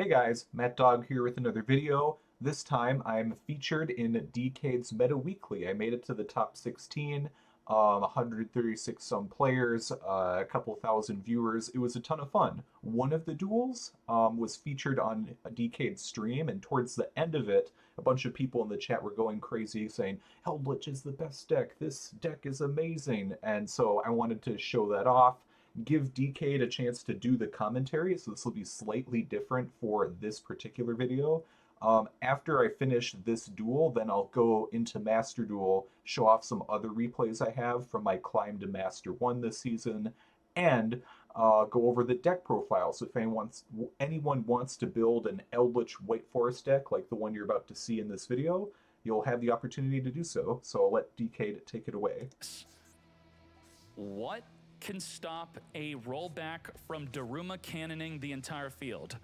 Hey guys, Matt Dog here with another video. This time I'm featured in Dkayd's Meta Weekly. I made it to the top 16, 136 some players, a couple thousand viewers. It was a ton of fun. One of the duels was featured on Dkayd's stream, and towards the end of it, a bunch of people in the chat were going crazy saying, Eldlich is the best deck, this deck is amazing. And so I wanted to show that off, give Dkayed a chance to do the commentary, so this will be slightly different for this particular video. After I finish this duel, then I'll go into Master Duel, show off some other replays I have from my climb to Master 1 this season, and go over the deck profile. So if anyone wants to build an Eldlich White Forest deck like the one you're about to see in this video, you'll have the opportunity to do so. So I'll let Dkayed take it away. What can stop a rollback from Daruma cannoning the entire field?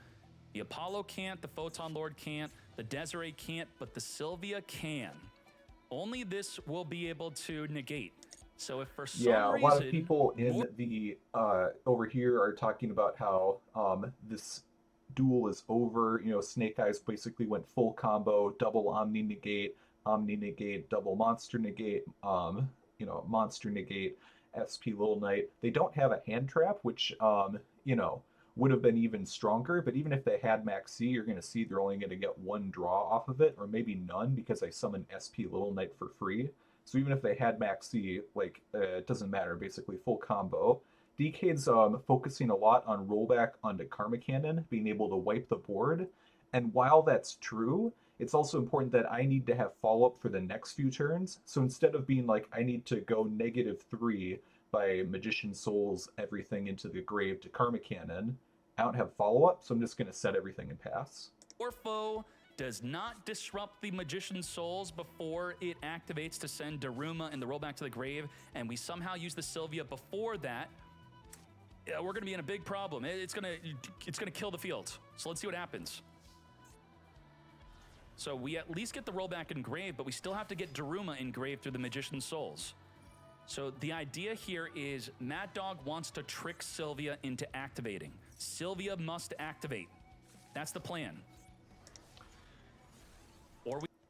The Apollo can't, the Photon Lord can't, the Desiree can't, but the Sylvia can. Only this will be able to negate. So if for some a reason, lot of people in the over here are talking about how this duel is over. You know, Snake Eyes basically went full combo, double Omni negate, double monster negate, monster negate, SP Little Knight. They don't have a hand trap, which would have been even stronger. But even if they had Max C, you're going to see they're only going to get one draw off of it, or maybe none, because I summoned SP Little Knight for free. So even if they had Max C, it doesn't matter. Basically, full combo. Dkayd's focusing a lot on rollback onto Karma Cannon, being able to wipe the board. And while that's true, it's also important that I need to have follow-up for the next few turns. So instead of being like, I need to go -3 by Magician Souls everything into the grave to Karma Cannon, I don't have follow-up, so I'm just going to set everything and pass. Your foe does not disrupt the Magician's Souls before it activates to send Daruma and the rollback to the grave, and we somehow use the Sylvia before that, we're going to be in a big problem. It's going to kill the field. So let's see what happens. So we at least get the rollback in grave, but we still have to get Daruma in grave through the Magician's Souls. So the idea here is Mad Dog wants to trick Sylvia into activating. Sylvia must activate. That's the plan.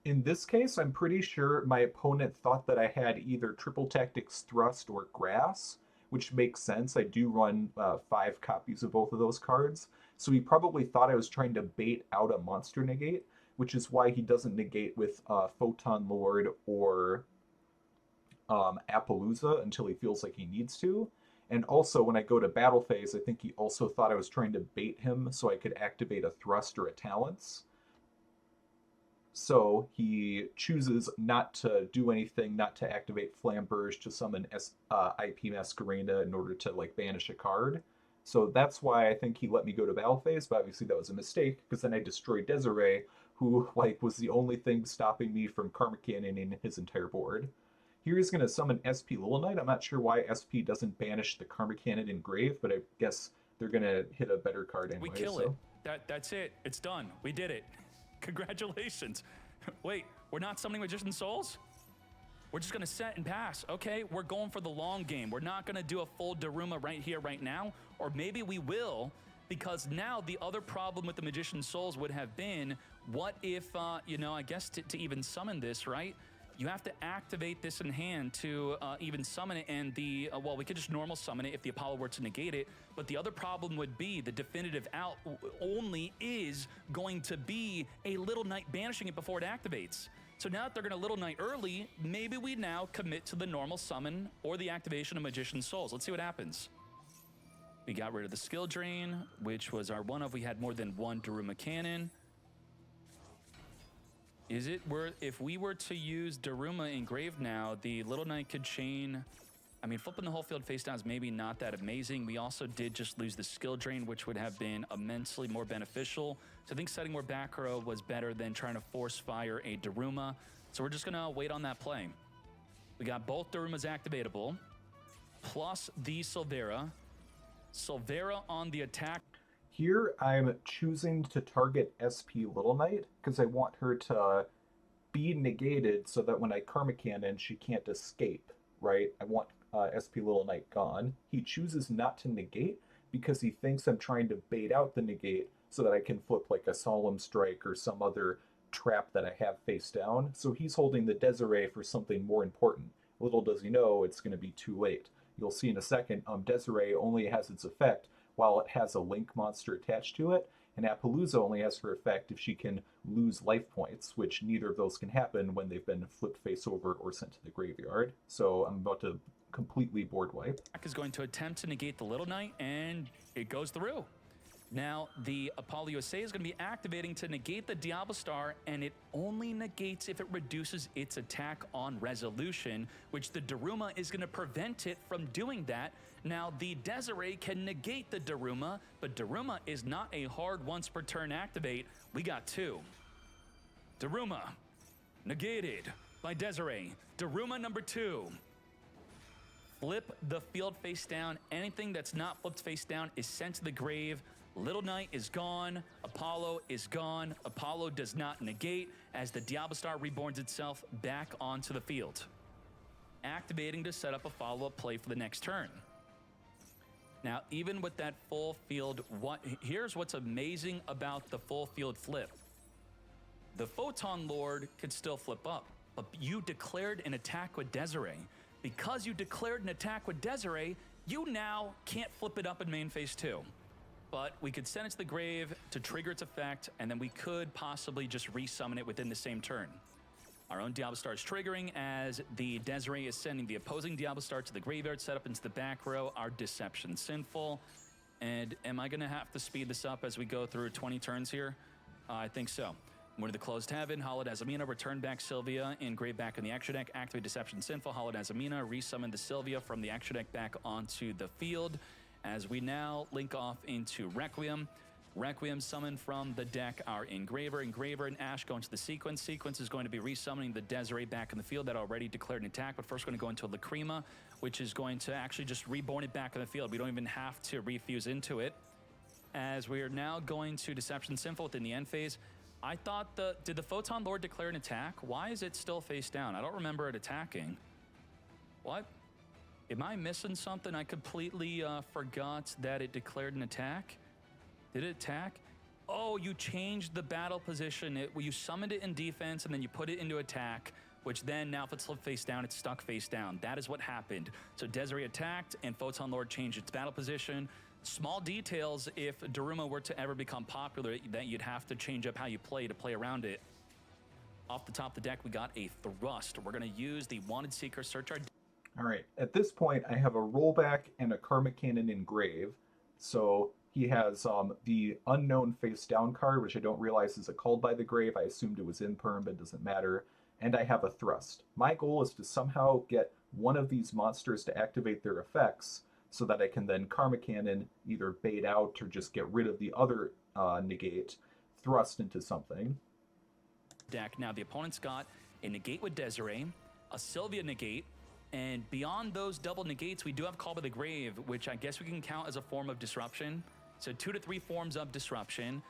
In this case, I'm pretty sure my opponent thought that I had either Triple Tactics Thrust or Grass, which makes sense. I do run 5 copies of both of those cards. So he probably thought I was trying to bait out a monster negate, which is why he doesn't negate with Photon Lord or Appaloosa until he feels like he needs to. And also, when I go to battle phase, I think he also thought I was trying to bait him so I could activate a Thrust or a Talents. So he chooses not to do anything, not to activate Flamberge to summon IP Masquerena in order to banish a card. So that's why I think he let me go to battle phase, but obviously that was a mistake, because then I destroyed Desiree, who was the only thing stopping me from Karma Cannoning his entire board. Here he's going to summon SP Little Knight. I'm not sure why SP doesn't banish the Karma Cannon in grave, but I guess they're going to hit a better card anyway. We kill it. That's it. It's done. We did it. Congratulations. Wait, we're not summoning Magician Souls? We're just gonna set and pass. Okay, we're going for the long game. We're not gonna do a full Daruma right here, right now, or maybe we will, because now the other problem with the Magician Souls would have been, what if, I guess to even summon this, right? You have to activate this in hand to even summon it, and we could just normal summon it if the Apollo were to negate it, but the other problem would be the definitive out only is going to be a Little Knight banishing it before it activates. So now that they're going to Little Knight early, maybe we now commit to the normal summon or the activation of Magician Souls. Let's see what happens. We got rid of the skill drain, which was our one of we had more than one Daruma Cannon. Is it worth, if we were to use Daruma in grave now, the Little Knight could chain. I mean, flipping the whole field face down is maybe not that amazing. We also did just lose the skill drain, which would have been immensely more beneficial. So I think setting more back row was better than trying to force fire a Daruma. So we're just gonna wait on that play. We got both Darumas activatable, plus the Silvera. Silvera on the attack. Here I'm choosing to target SP Little Knight because I want her to be negated so that when I Karma Cannon, she can't escape, right? I want SP Little Knight gone. He chooses not to negate because he thinks I'm trying to bait out the negate so that I can flip like a Solemn Strike or some other trap that I have face down. So he's holding the Desiree for something more important. Little does he know it's going to be too late. You'll see in a second, Desiree only has its effect while it has a Link monster attached to it, and Appaloosa only has her effect if she can lose life points, which neither of those can happen when they've been flipped face over or sent to the graveyard. So I'm about to completely board wipe. Is going to attempt to negate the Little Knight, and it goes through. Now, the Apollo USA is going to be activating to negate the Diabellstar, and it only negates if it reduces its attack on resolution, which the Daruma is going to prevent it from doing that. Now, the Desiree can negate the Daruma, but Daruma is not a hard once per turn activate. We got two. Daruma, negated by Desiree. Daruma number 2. Flip the field face down. Anything that's not flipped face down is sent to the grave. Little Knight is gone. Apollo is gone. Apollo does not negate as the Diabellstar reborns itself back onto the field, activating to set up a follow-up play for the next turn. Now, even with that full field, here's what's amazing about the full field flip. The Photon Lord could still flip up, but you declared an attack with Desiree. Because you declared an attack with Desiree, you now can't flip it up in main phase 2. But we could send it to the grave to trigger its effect, and then we could possibly just resummon it within the same turn. Our own Diabellstar is triggering as the Desiree is sending the opposing Diabellstar to the graveyard, set up into the back row. Our Deception Sinful. And am I going to have to speed this up as we go through 20 turns here? I think so. Move to the Closed Heaven, Hollowed Azamina, return back Sylvia, engrave back in the extra deck, activate Deception Sinful, Hollowed Azamina, resummon the Sylvia from the extra deck back onto the field. As we now link off into Requiem. Requiem summon from the deck our Engraver. Engraver and Ash go into the sequence. Sequence is going to be resummoning the Desiree back in the field that already declared an attack, but first we're going to go into a Lacrima, which is going to actually just reborn it back in the field. We don't even have to refuse into it. As we are now going to Deception Sinful within the end phase. I thought did the Photon Lord declare an attack? Why is it still face down? I don't remember it attacking. What? Am I missing something? I completely forgot that it declared an attack. Did it attack? Oh, you changed the battle position. You summoned it in defense and then you put it into attack, which then now if it's flipped face down, it's stuck face down. That is what happened. So Desiree attacked and Photon Lord changed its battle position. Small details if Daruma were to ever become popular that you'd have to change up how you play to play around it. Off the top of the deck, we got a Thrust. We're going to use the Wanted Seeker, search our... All right, at this point, I have a rollback and a Karmic Cannon engrave. So he has the Unknown face down card, which I don't realize is a Called by the Grave. I assumed it was in Perm, but it doesn't matter. And I have a Thrust. My goal is to somehow get one of these monsters to activate their effects so that I can then Karmic Cannon, either bait out or just get rid of the other negate, Thrust into something. Deck. Now the opponent's got a negate with Desiree, a Sylvia negate, and beyond those double negates, we do have Call by the Grave, which I guess we can count as a form of disruption. So 2 to 3 forms of disruption.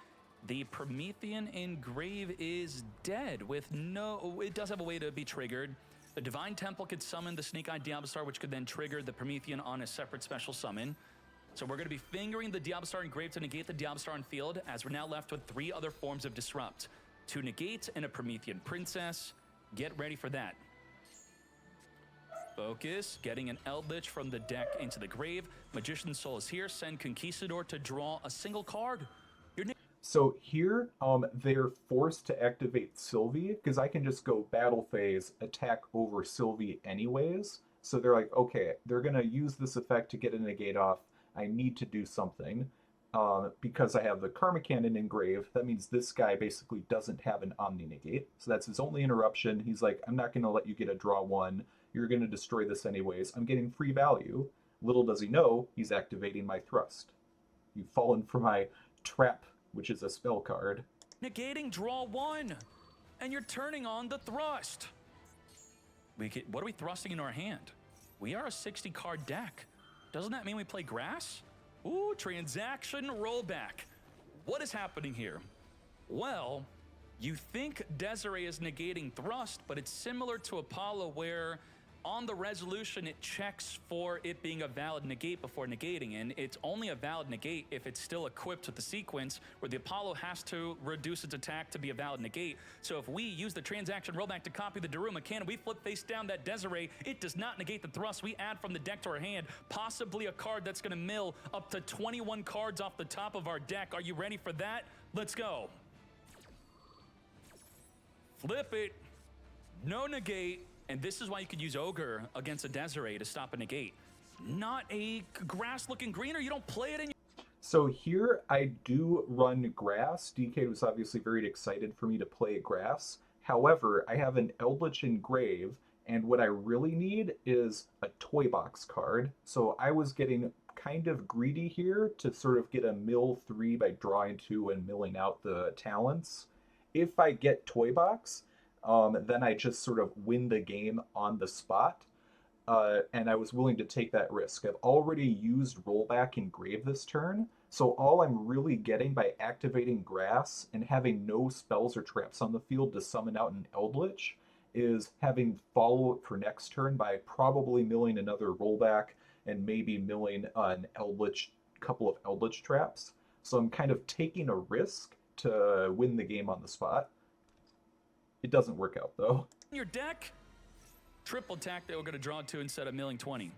The Promethean engrave is dead with no... It does have a way to be triggered. The Divine Temple could summon the Snake-Eyed Diabellstar, which could then trigger the Promethean on a separate special summon. So we're going to be fingering the Diabellstar engrave to negate the Diabellstar on field, as we're now left with 3 other forms of disrupt. 2 negate and a Promethean Princess. Get ready for that. Focus, getting an Eldlich from the deck into the grave. Magician's Soul is here. Send Conquistador to draw a single card. So here, they're forced to activate Silvy, because I can just go battle phase, attack over Silvy anyways. So they're like, okay, they're going to use this effect to get a negate off. I need to do something. Because I have the Karmic Cannon engrave, that means this guy basically doesn't have an Omni negate. So that's his only interruption. He's like, I'm not going to let you get a draw 1. You're going to destroy this anyways. I'm getting free value. Little does he know, he's activating my Thrust. You've fallen for my Trap, which is a spell card. Negating draw 1, and you're turning on the Thrust. What are we thrusting in our hand? We are a 60-card deck. Doesn't that mean we play grass? Ooh, transaction rollback. What is happening here? Well, you think Desiree is negating Thrust, but it's similar to Apollo where on the resolution, it checks for it being a valid negate before negating, and it's only a valid negate if it's still equipped with the sequence where the Apollo has to reduce its attack to be a valid negate. So if we use the transaction rollback to copy the Daruma cannon, we flip face down that Desiree, it does not negate the thrust. We add from the deck to our hand, possibly a card that's going to mill up to 21 cards off the top of our deck. Are you ready for that? Let's go. Flip it. No negate. And this is why you could use Ogre against a Desiree to stop a negate. Not a grass-looking greener. You don't play it in your... So here I do run grass. Dkayed was obviously very excited for me to play grass. However, I have an Eldlich Engrave, and what I really need is a toy box card. So I was getting kind of greedy here to sort of get a mill 3 by drawing 2 and milling out the talents. If I get toy box, then I just sort of win the game on the spot. And I was willing to take that risk. I've already used rollback Engrave this turn, so all I'm really getting by activating grass and having no spells or traps on the field to summon out an Eldlich is having follow-up for next turn by probably milling another rollback and maybe milling an Eldlich, couple of Eldlich traps. So I'm kind of taking a risk to win the game on the spot. It doesn't work out though. Your deck, triple attack that we're gonna draw 2 instead of milling 20.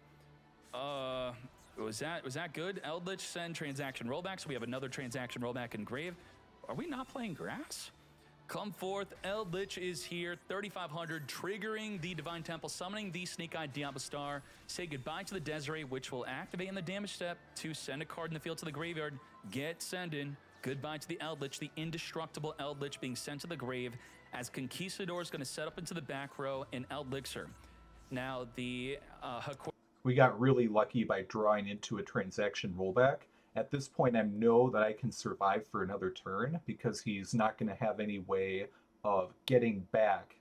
Was that good? Eldlich send transaction rollback, so we have another transaction rollback Engrave. Are we not playing grass? Come forth, Eldlich is here, 3,500, triggering the Divine Temple, summoning the Snake-Eyed Diabellstar. Say goodbye to the Desiree, which will activate in the damage step to send a card in the field to the graveyard. Get sending. Goodbye to the Eldlich, the indestructible Eldlich being sent to the grave, as Conquistador is going to set up into the back row in Eldlixir. Now, the we got really lucky by drawing into a transaction rollback. At this point, I know that I can survive for another turn because he's not going to have any way of getting back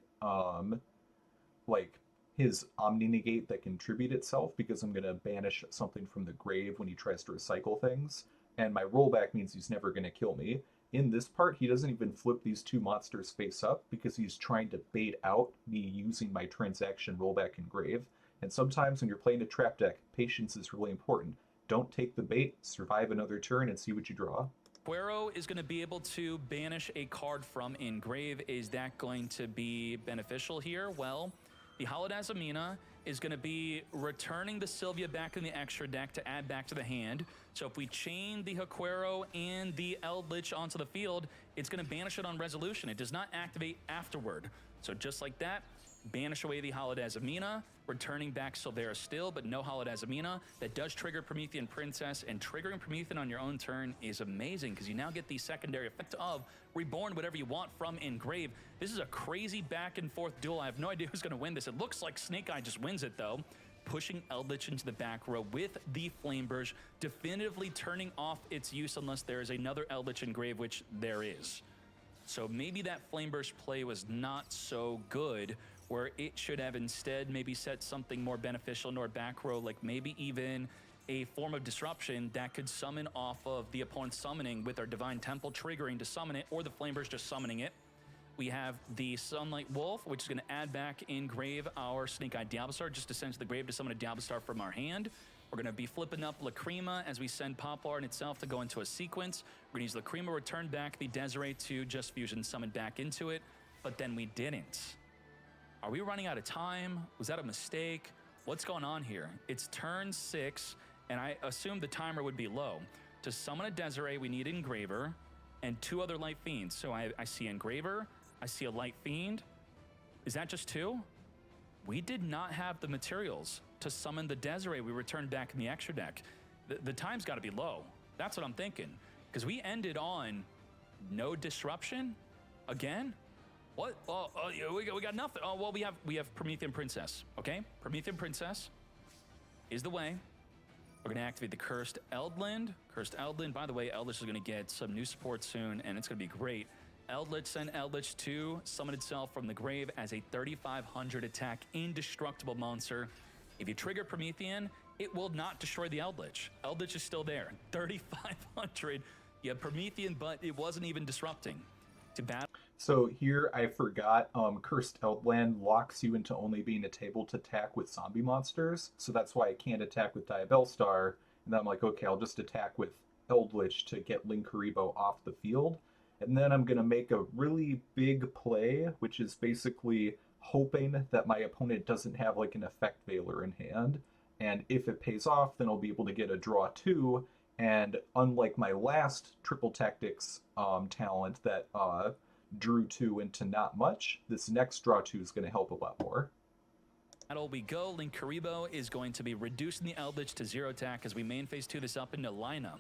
like his Omni Negate that can tribute itself, because I'm going to banish something from the grave when he tries to recycle things. And my rollback means he's never going to kill me. In this part, he doesn't even flip these two monsters face up because he's trying to bait out me using my transaction rollback Engrave. And sometimes when you're playing a trap deck, patience is really important. Don't take the bait, survive another turn, and see what you draw. Cuero is going to be able to banish a card from Engrave. Is that going to be beneficial here? Well, the Hallowed Azamina is going to be returning the Sylvia back in the extra deck to add back to the hand. So if we chain the Cuero and the Eldlich onto the field, it's going to banish it on resolution. It does not activate afterward. So just like that, banish away the Hallowed Azamina, returning back Silvera still, but no Hallowed Azamina. That does trigger Promethean Princess, and triggering Promethean on your own turn is amazing because you now get the secondary effect of reborn whatever you want from Engrave. This is a crazy back and forth duel. I have no idea who's going to win this. It looks like Snake Eye just wins it though, pushing Eldlich into the back row with the Flameburge, definitively turning off its use unless there is another Eldlich Engrave, which there is. So maybe that Flameburst play was not so good, where it should have instead maybe set something more beneficial in our back row, like maybe even a form of disruption that could summon off of the opponent's summoning with our Divine Temple triggering to summon it, or the Flameburst just summoning it. We have the Sunlight Wolf, which is going to add back Engrave our Snake-Eyed Diabellstar, just to send to the grave to summon a Diabellstar from our hand. We're going to be flipping up Lacrima as we send Poplar in itself to go into a sequence. We're going to use Lacrima, return back the Desiree to just fusion summon back into it, but then we didn't. Are we running out of time? Was that a mistake? What's going on here? It's turn 6, and I assumed the timer would be low. To summon a Desiree, we need Engraver and 2 other Light Fiends. So I see Engraver, I see a Light Fiend. Is that just 2? We did not have the materials to summon the Desiree we returned back in the extra deck. The time's got to be low. That's what I'm thinking. Because we ended on no disruption again. What? Oh, we got nothing. Oh, well, we have Promethean Princess. Okay, Promethean Princess is the way. We're gonna activate the Cursed Eldland. Cursed Eldland. By the way, Eldlich is gonna get some new support soon, and it's gonna be great. Eldlich send Eldlich to summon itself from the grave as a 3,500 attack indestructible monster. If you trigger Promethean, it will not destroy the Eldlich. Eldlich is still there. 3,500. You have Promethean, but it wasn't even disrupting. to battle. So here I forgot, Cursed Eldland locks you into only being able to attack with zombie monsters, so that's why I can't attack with Diabellstar, and then I'm like, okay, I'll just attack with Eldlich to get Linkuriboh off the field, and then I'm gonna make a really big play, which is basically hoping that my opponent doesn't have like an Effect Veiler in hand, and if it pays off, then I'll be able to get a draw 2, and unlike my last Triple Tactics talent that drew 2 into not much, this next draw 2 is going to help a lot more. Battle we go. Linkuriboh is going to be reducing the Eldlich to 0 attack as we main phase 2 this up into Lina.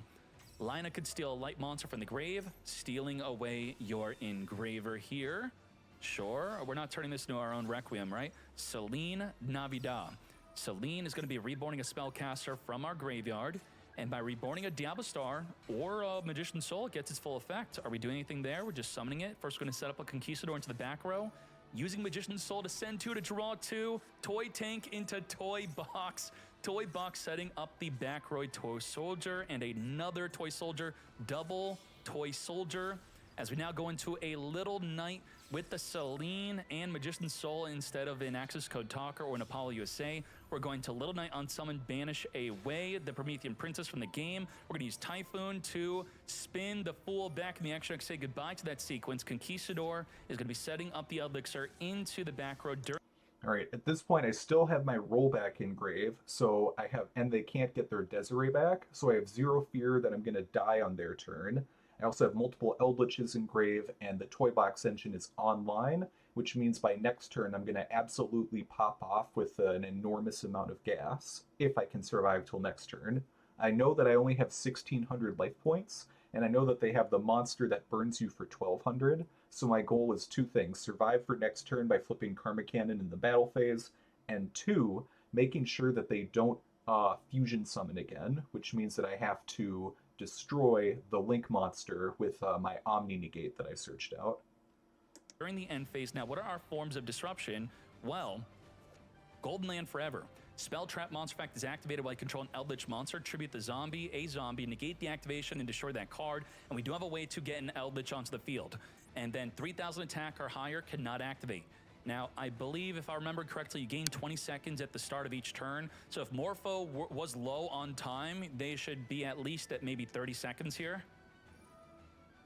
Lina could steal a light monster from the grave, stealing away your engraver here. Sure, we're not turning this into our own Requiem, right? Celine Navidad. Celine is going to be reborning a spellcaster from our graveyard. And by reborning a Diabellstar or a Magician's Soul, it gets its full effect. Are we doing anything there? We're just summoning it. First, we're going to set up a Conquistador into the back row. Using Magician's Soul to send 2 to draw 2. Toy Tank into Toy Box. Toy Box setting up the back row Toy Soldier and another Toy Soldier. Double Toy Soldier. As we now go into a Little Knight with the Celine and Magician's Soul instead of an Access Code Talker or an Apollo USA. We're going to Little Knight Unsummon, banish away the Promethean Princess from the game. We're going to use Typhoon to spin the Fool back in the extra deck, say goodbye to that sequence. Conquistador is going to be setting up the Elixir into the back row. All right, at this point, I still have my rollback engrave, so I have, and they can't get their Desiree back, so I have 0 fear that I'm going to die on their turn. I also have multiple Eldliches engrave, and the Toy Box engine is online, which means by next turn I'm going to absolutely pop off with an enormous amount of gas, if I can survive till next turn. I know that I only have 1,600 life points, and I know that they have the monster that burns you for 1,200, so my goal is 2 things. Survive for next turn by flipping Karma Cannon in the battle phase, and 2, making sure that they don't fusion summon again, which means that I have to destroy the Link monster with my Omni Negate that I searched out. During the end phase, now what are our forms of disruption? Well, Golden Land Forever. Spell Trap Monster Effect is activated while you control an Eldlich monster. Tribute the zombie, a zombie, negate the activation and destroy that card. And we do have a way to get an Eldlich onto the field. And then 3,000 attack or higher cannot activate. Now, I believe, if I remember correctly, you gain 20 seconds at the start of each turn. So if Morpho was low on time, they should be at least at maybe 30 seconds here.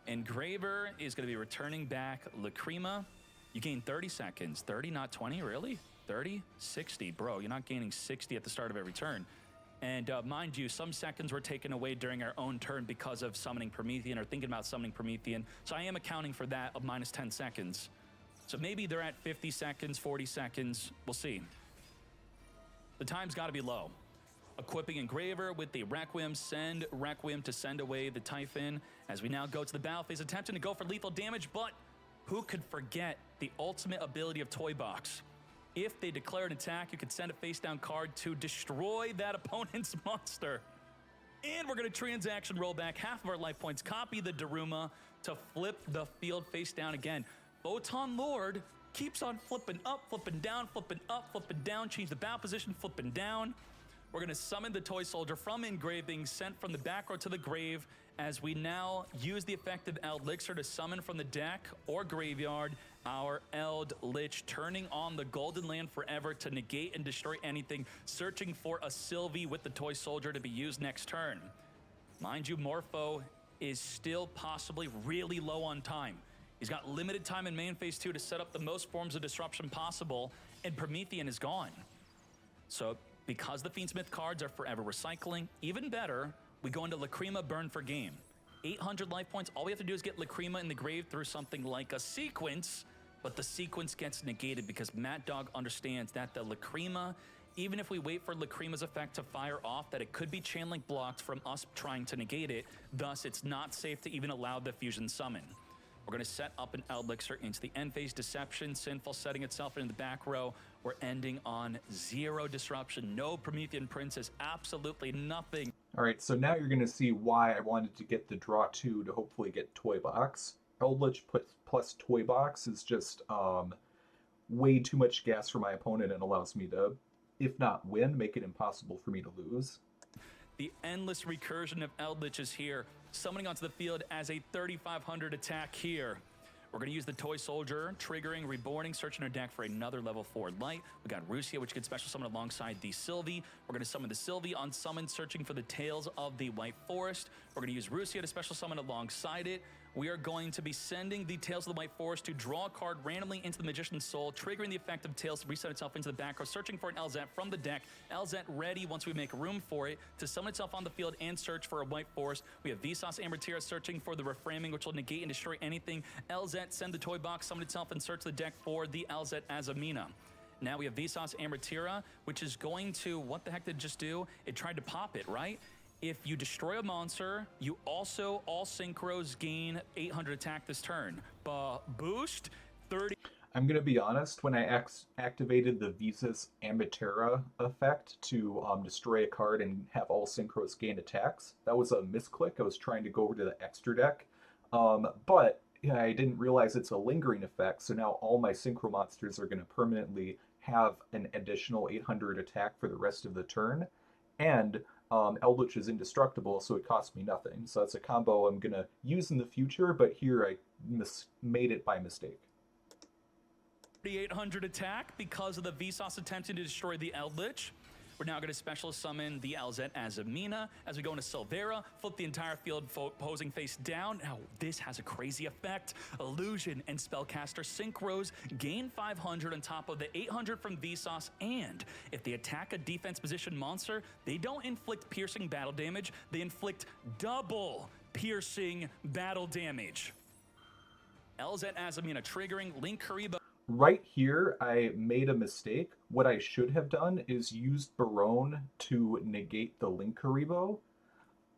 Engraver is going to be returning back Lacrima. You gain 30 seconds. 30, not 20, really? 30? 60. Bro, you're not gaining 60 at the start of every turn. And mind you, some seconds were taken away during our own turn because of summoning Promethean or thinking about summoning Promethean. So I am accounting for that of minus 10 seconds. So maybe they're at 50 seconds, 40 seconds. We'll see. The time's got to be low. Equipping Engraver with the Requiem, send Requiem to send away the Typhon. As we now go to the battle phase, attempting to go for lethal damage, but who could forget the ultimate ability of Toy Box? If they declare an attack, you can send a face-down card to destroy that opponent's monster. And we're going to transaction roll back half of our life points, copy the Daruma to flip the field face down again. Photon Lord keeps on flipping up, flipping down, flipping up, flipping down, change the battle position, flipping down. We're going to summon the Toy Soldier from engrave, being sent from the back row to the grave, as we now use the effective Elixir to summon from the deck or graveyard our Eldlich, turning on the Golden Land Forever to negate and destroy anything, searching for a Silvy with the Toy Soldier to be used next turn. Mind you, Morpho is still possibly really low on time. He's got limited time in main phase 2 to set up the most forms of disruption possible, and Promethean is gone. So, because the Fiendsmith cards are forever recycling, even better, we go into Lacrima Burn for game. 800 life points, all we have to do is get Lacrima in the grave through something like a sequence, but the sequence gets negated because Mad Dog understands that the Lacrima, even if we wait for Lacrima's effect to fire off, that it could be chain link blocked from us trying to negate it, thus it's not safe to even allow the fusion summon. We're going to set up an Elixir into the end phase. Deception, Sinful setting itself in the back row. We're ending on 0 disruption. No Promethean Princess, absolutely nothing. All right, so now you're going to see why I wanted to get the draw 2 to hopefully get Toy Box. Eldlich plus Toy Box is just way too much gas for my opponent and allows me to, if not win, make it impossible for me to lose. The endless recursion of Eldlich is here, summoning onto the field as a 3,500 attack here. We're going to use the Toy Soldier, triggering, reborning, searching our deck for another level 4 light. We got Rucia, which can special summon alongside the Silvy. We're going to summon the Silvy on summon, searching for the Tales of the White Forest. We're going to use Rucia to special summon alongside it. We are going to be sending the Tales of the White Forest to draw a card randomly into the Magician's Soul, triggering the effect of Tales to reset itself into the back row, searching for an Elzette from the deck. Elzette ready once we make room for it to summon itself on the field and search for a White Forest. We have Vsauce Ambertira searching for the Reframing, which will negate and destroy anything. Elzette, send the toy box, summon itself, and search the deck for the Elzette Azamina. Now we have Vsauce Ambertira, which is going to, what the heck did it just do? It tried to pop it, right? If you destroy a monster, you also, all synchros, gain 800 attack this turn. Boost 30. I'm going to be honest, when I activated the Vsauce Ambertira effect to destroy a card and have all synchros gain attacks, that was a misclick. I was trying to go over to the extra deck, but yeah, I didn't realize it's a lingering effect, so now all my synchro monsters are going to permanently have an additional 800 attack for the rest of the turn, and Eldlich is indestructible, so it costs me nothing. So that's a combo I'm going to use in the future, but here I made it by mistake. 3,800 attack because of the Vsauce attempting to destroy the Eldlich. We're now going to special summon the Elzette Azamina as we go into Silvera, flip the entire field posing face down. Now, this has a crazy effect. Illusion and Spellcaster synchros gain 500 on top of the 800 from Vsauce, and if they attack a defense position monster, they don't inflict piercing battle damage, they inflict double piercing battle damage. Elzette Azamina triggering, Link Karibo. Right here, I made a mistake. What I should have done is used Barone to negate the Linkuriboh.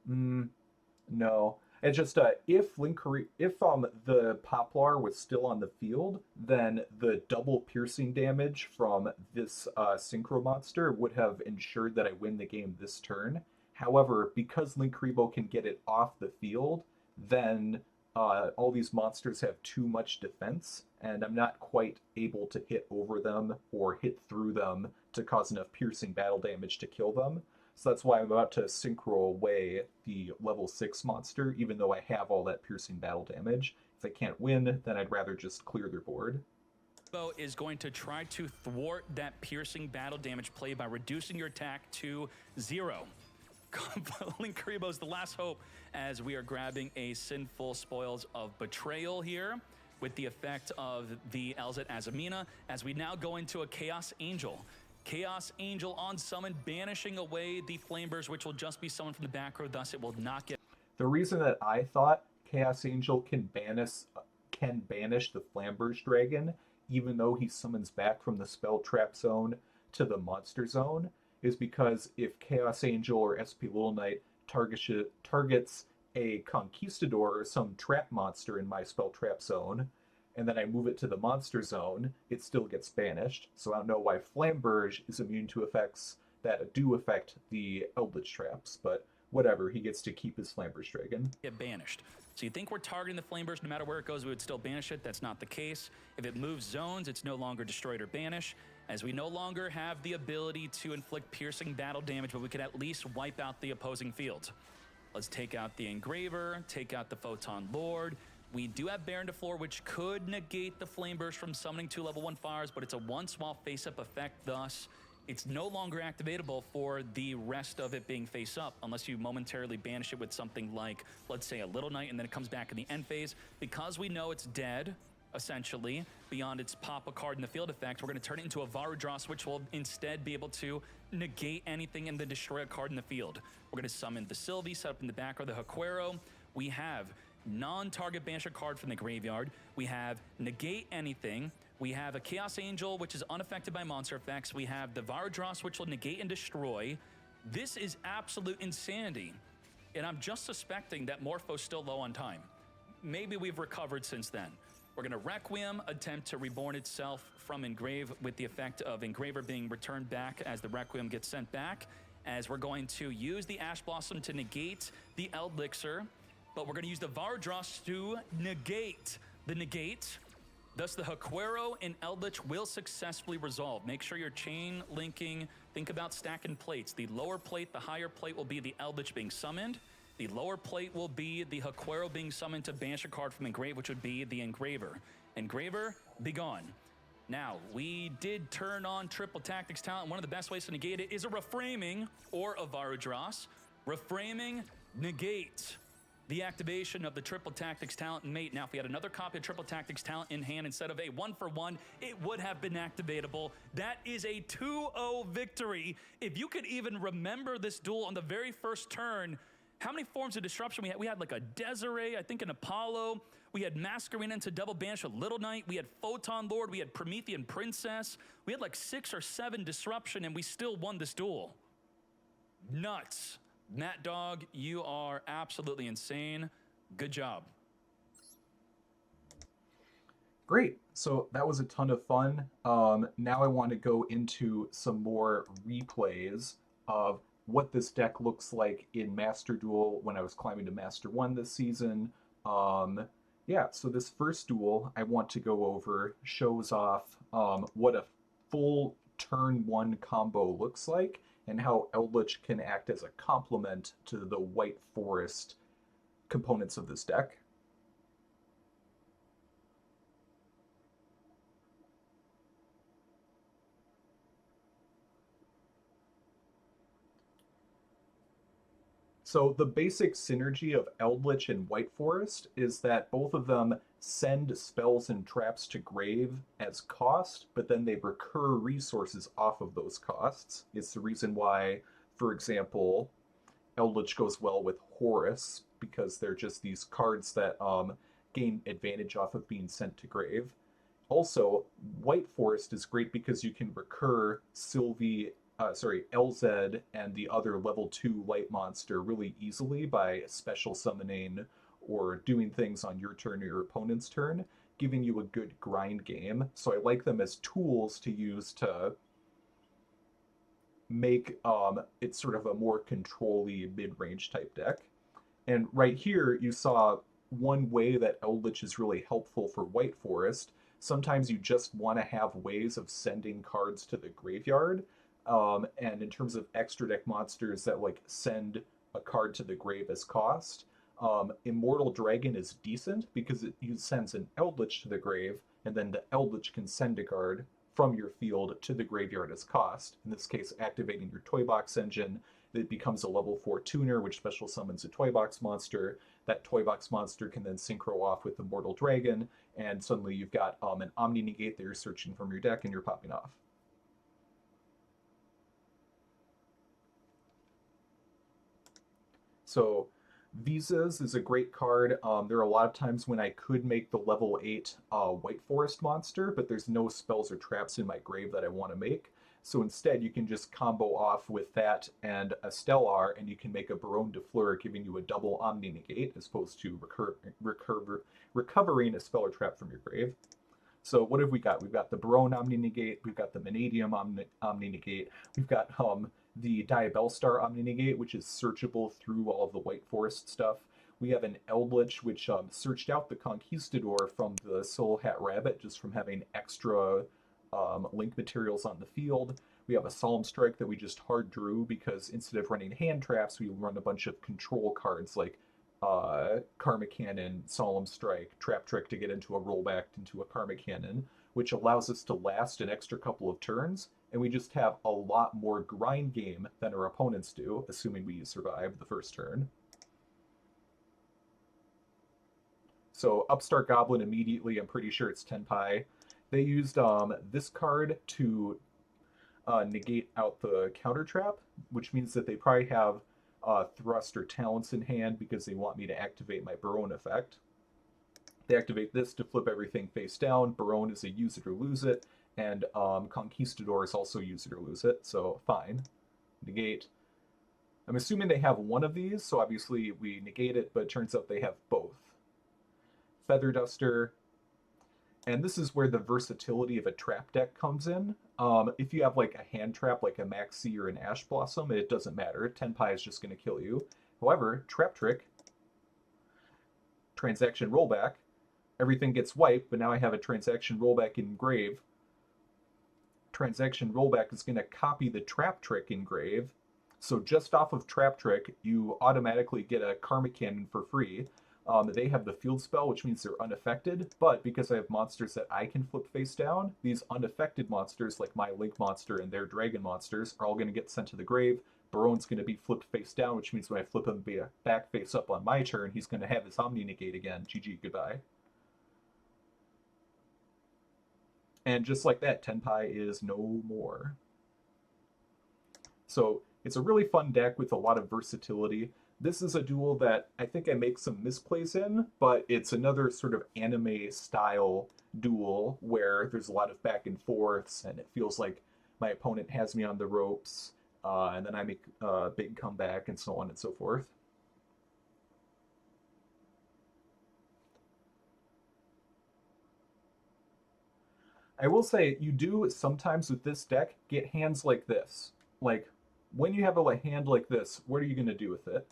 No. It's just if the Poplar was still on the field, then the double piercing damage from this synchro monster would have ensured that I win the game this turn. However, because Linkuriboh can get it off the field, then all these monsters have too much defense, and I'm not quite able to hit over them or hit through them to cause enough piercing battle damage to kill them. So that's why I'm about to synchro away the level 6 monster, even though I have all that piercing battle damage. If I can't win, then I'd rather just clear their board. Is going to try to thwart that piercing battle damage play by reducing your attack to 0. Linkuriboh is the last hope as we are grabbing a Sinful Spoils of Betrayal here with the effect of the Elzette Azamina as we now go into a Chaos Angel. Chaos Angel on summon, banishing away the Flameburs, which will just be summoned from the back row, thus it will not get... The reason that I thought Chaos Angel can banish the Flamberge Dragon, even though he summons back from the Spell Trap Zone to the Monster Zone, is because if Chaos Angel or SP Little Knight targets a Conquistador or some trap monster in my Spell Trap Zone, and then I move it to the Monster Zone, it still gets banished. So I don't know why Flamberge is immune to effects that do affect the Eldlich traps, but whatever, he gets to keep his Flamberge Dragon. Get banished. So you think we're targeting the Flameburs, no matter where it goes, we would still banish it. That's not the case. If it moves zones, it's no longer destroyed or banish, as we no longer have the ability to inflict piercing battle damage, but we could at least wipe out the opposing field. Let's take out the Engraver, take out the Photon Lord. We do have Baron de Floor, which could negate the Flameburst from summoning 2 level 1 fires, but it's a once while face-up effect, thus it's no longer activatable for the rest of it being face-up, unless you momentarily banish it with something like, let's say, a Little Knight, and then it comes back in the end phase. Because we know it's dead, essentially, beyond its pop a card in the field effect, we're going to turn it into a Varudross, which will instead be able to negate anything and then destroy a card in the field. We're going to summon the Silvy, set up in the back row the Haquero. We have non-target banish a card from the graveyard. We have negate anything. We have a Chaos Angel, which is unaffected by monster effects. We have the Varudross, which will negate and destroy. This is absolute insanity. And I'm just suspecting that Morpho's still low on time. Maybe we've recovered since then. We're going to Requiem, attempt to reborn itself from Engrave with the effect of Engraver being returned back as the Requiem gets sent back, as we're going to use the Ash Blossom to negate the Eldlixir, but we're going to use the Varudross to negate the negate. Thus, the Haquero and Eldlich will successfully resolve. Make sure you're chain linking. Think about stacking plates. The lower plate, the higher plate will be the Eldlich being summoned. The lower plate will be the Haquero being summoned to banish a card from Engrave, which would be the Engraver. Engraver, be gone. Now, we did turn on triple tactics talent. One of the best ways to negate it is a reframing or a Varudras. Reframing negates the activation of the triple tactics talent and mate. Now, if we had another copy of triple tactics talent in hand instead of a 1-for-1, it would have been activatable. That is a 2-0 victory. If you could even remember this duel on the very first turn, how many forms of disruption we had? We had like a Desiree, I think an Apollo. We had Masquerena into double banish with Little Knight. We had Photon Lord. We had Promethean Princess. We had like 6 or 7 disruption, and we still won this duel. Nuts. Matt Dog, you are absolutely insane. Good job. Great. So that was a ton of fun. Now I want to go into some more replays of what this deck looks like in Master Duel when I was climbing to Master 1 this season. Yeah, so this first duel I want to go over shows off what a full turn 1 combo looks like and how Eldlich can act as a complement to the White Forest components of this deck. So the basic synergy of Eldlich and White Forest is that both of them send spells and traps to grave as cost, but then they recur resources off of those costs. It's the reason why, for example, Eldlich goes well with Horus, because they're just these cards that gain advantage off of being sent to grave. Also, White Forest is great because you can recur Silvy Elzette and the other level 2 light monster really easily by special summoning or doing things on your turn or your opponent's turn, giving you a good grind game. So I like them as tools to use to make it sort of a more control-y mid-range type deck. And right here, you saw one way that Eldlich is really helpful for White Forest. Sometimes you just want to have ways of sending cards to the graveyard. And in terms of extra deck monsters that like send a card to the grave as cost, Immortal Dragon is decent because it sends an Eldlich to the grave, and then the Eldlich can send a card from your field to the graveyard as cost. In this case, activating your Toy Box engine, it becomes a level 4 tuner, which special summons a Toy Box monster. That Toy Box monster can then synchro off with Immortal Dragon, and suddenly you've got an Omni Negate that you're searching from your deck and you're popping off. So Visas is a great card. There are a lot of times when I could make the level 8 White Forest monster, but there's no spells or traps in my grave that I want to make. So instead, you can just combo off with that and Astellar, and you can make a Baronne de Fleur, giving you a double Omni Negate, as opposed to recovering a spell or trap from your grave. So what have we got? We've got the Baronne Omni Negate, we've got the Vanadium Omni Negate, we've got the Diabellstar Omni Negate, which is searchable through all of the White Forest stuff. We have an Eldlich, which searched out the Conquistador from the Soul Hat Rabbit, just from having extra link materials on the field. We have a Solemn Strike that we just hard drew because instead of running hand traps, we run a bunch of control cards like Karma Cannon, Solemn Strike, Trap Trick to get into a rollback into a Karma Cannon, which allows us to last an extra couple of turns, and we just have a lot more grind game than our opponents do, assuming we survive the first turn. So Upstart Goblin immediately, I'm pretty sure it's Tenpei. They used this card to negate out the counter trap, which means that they probably have Thrust or Talents in hand because they want me to activate my Baronne effect. They activate this to flip everything face down. Baronne is a use it or lose it, and Conquistador is also use it or lose it, so fine. Negate. I'm assuming they have one of these, so obviously we negate it, but it turns out they have both. Feather Duster. And this is where the versatility of a trap deck comes in. If you have like a hand trap like a Maxi or an Ash Blossom, it doesn't matter. Tenpei is just going to kill you. However, Trap Trick, Transaction Rollback, everything gets wiped, but now I have a Transaction Rollback in grave. Transaction Rollback is going to copy the Trap Trick in grave, So just off of Trap Trick, you automatically get a Karma Cannon for free. They have the field spell, which means they're unaffected, but because I have monsters that I can flip face down, these unaffected monsters, like my Link monster and their dragon monsters, are all going to get sent to the grave. Baron's going to be flipped face down, which means when I flip him back face up on my turn, he's going to have his Omni negate again. GG, goodbye. And just like that, Tenpei is no more. So it's a really fun deck with a lot of versatility. This is a duel that I think I make some misplays in, but it's another sort of anime style duel where there's a lot of back and forths, and it feels like my opponent has me on the ropes, and then I make a big comeback, and so on and so forth. I will say you do sometimes with this deck get hands like this. Like when you have a hand like this, what are you going to do with it?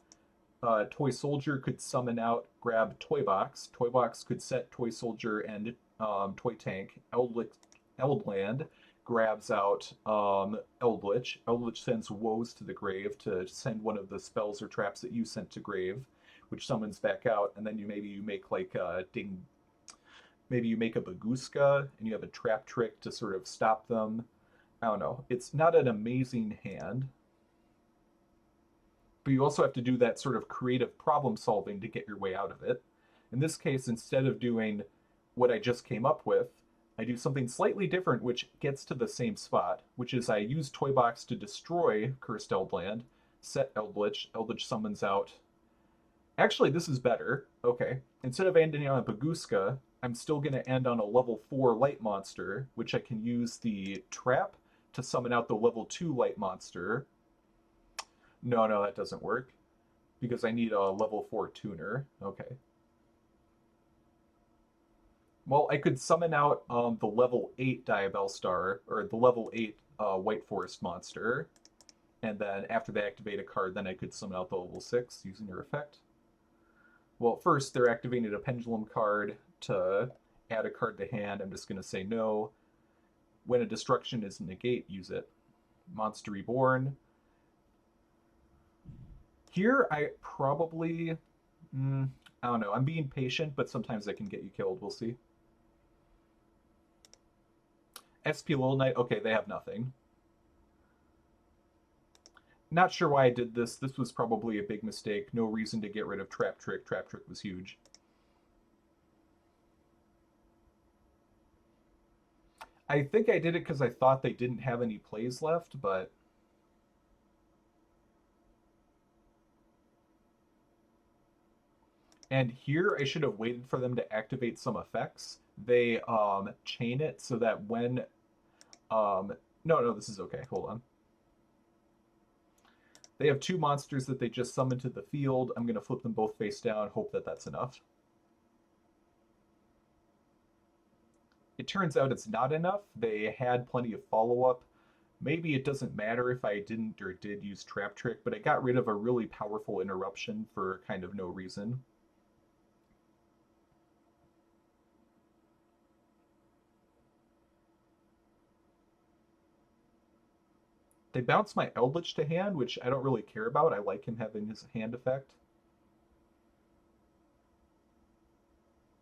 Toy Soldier could summon out, grab Toy Box. Toy Box could set Toy Soldier and Toy Tank. Eldland grabs out Eldlich. Eldlich sends Woes to the grave to send one of the spells or traps that you sent to grave, which summons back out, and then you make like Ding. Maybe you make a Baguska and you have a Trap Trick to sort of stop them. I don't know. It's not an amazing hand, but you also have to do that sort of creative problem solving to get your way out of it. In this case, instead of doing what I just came up with, I do something slightly different, which gets to the same spot, which is I use Toy Box to destroy Cursed Eldland, set Eldlich. Eldlich summons out. Actually, this is better. Okay. Instead of ending on a Baguska, I'm still going to end on a level 4 light monster, which I can use the trap to summon out the level 2 light monster. No, no, that doesn't work because I need a level 4 tuner. Okay. Well, I could summon out the level 8 Diabellstar, or the level 8 White Forest monster, and then after they activate a card, then I could summon out the level 6 using your effect. Well, first, they're activating a Pendulum card to add a card to hand. I'm just going to say no. When a destruction is negate, use it. Monster Reborn. Here, I probably... I don't know. I'm being patient, but sometimes I can get you killed. We'll see. SP Little Knight. Okay, they have nothing. Not sure why I did this. This was probably a big mistake. No reason to get rid of Trap Trick. Trap Trick was huge. I think I did it because I thought they didn't have any plays left, but... And here I should have waited for them to activate some effects. They chain it so that when... no, this is okay. Hold on. They have 2 monsters that they just summoned to the field. I'm going to flip them both face down, hope that that's enough. It turns out it's not enough. They had plenty of follow-up. Maybe it doesn't matter if I didn't or did use Trap Trick, but I got rid of a really powerful interruption for kind of no reason. They bounce my Eldlich to hand, which I don't really care about. I like him having his hand effect.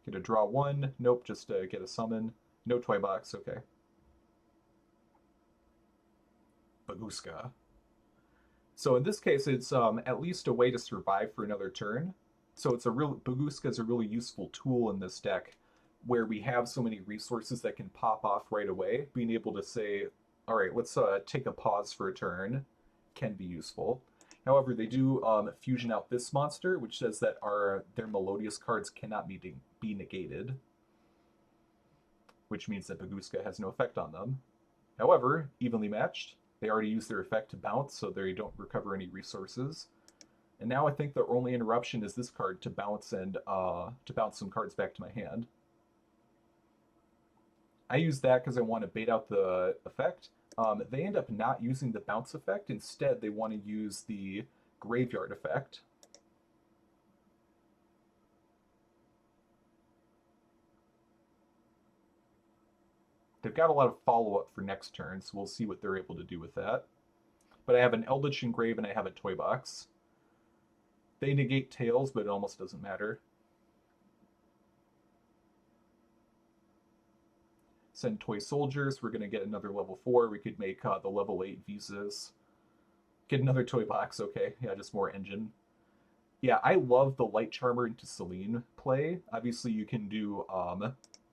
Get a draw 1. Nope, just get a summon. No Toy Box, okay. Baguska. So in this case, it's at least a way to survive for another turn. So it's a real Baguska is a really useful tool in this deck, where we have so many resources that can pop off right away. Being able to say, all right, let's take a pause for a turn, can be useful. However, they do fusion out this monster, which says that their Melodious cards cannot be negated, which means that Baguska has no effect on them. However, evenly matched, they already used their effect to bounce, so they don't recover any resources. And now I think the only interruption is this card to bounce and to bounce some cards back to my hand. I use that because I want to bait out the effect. They end up not using the bounce effect. Instead, they want to use the graveyard effect. They've got a lot of follow-up for next turn, so we'll see what they're able to do with that. But I have an Eldlich engrave and I have a toy box. They negate tails, but it almost doesn't matter. Send toy soldiers. We're going to get another level 4. We could make the level 8 visas. Get another toy box. Okay, yeah, just more engine. Yeah, I love the Light Charmer into Celine play. Obviously, you can do,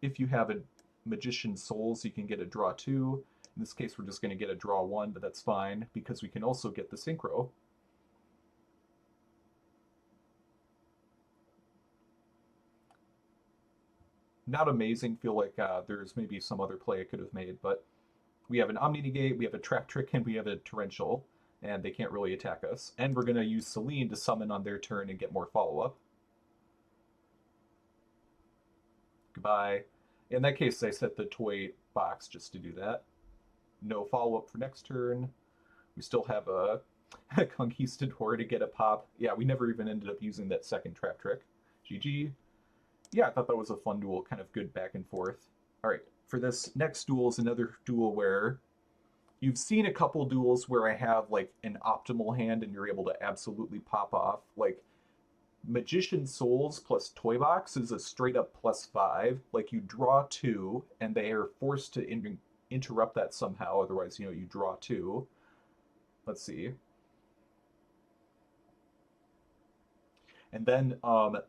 if you have a Magician Souls, you can get a draw 2. In this case, we're just going to get a draw 1, but that's fine because we can also get the Synchro. Not amazing. Feel like there's maybe some other play I could have made, but we have an Omni Negate, we have a Trap Trick, and we have a Torrential, and they can't really attack us. And we're going to use Celine to summon on their turn and get more follow-up. Goodbye. In that case, I set the toy box just to do that. No follow-up for next turn. We still have a Conquistador to get a pop. Yeah, we never even ended up using that second Trap Trick. GG. Yeah, I thought that was a fun duel, kind of good back and forth. All right, for this next duel is another duel where you've seen a couple duels where I have like an optimal hand and you're able to absolutely pop off. Like Magician Souls plus Toy Box is a straight up +5. Like you draw 2 and they are forced to interrupt that somehow. Otherwise, you draw 2. Let's see. And then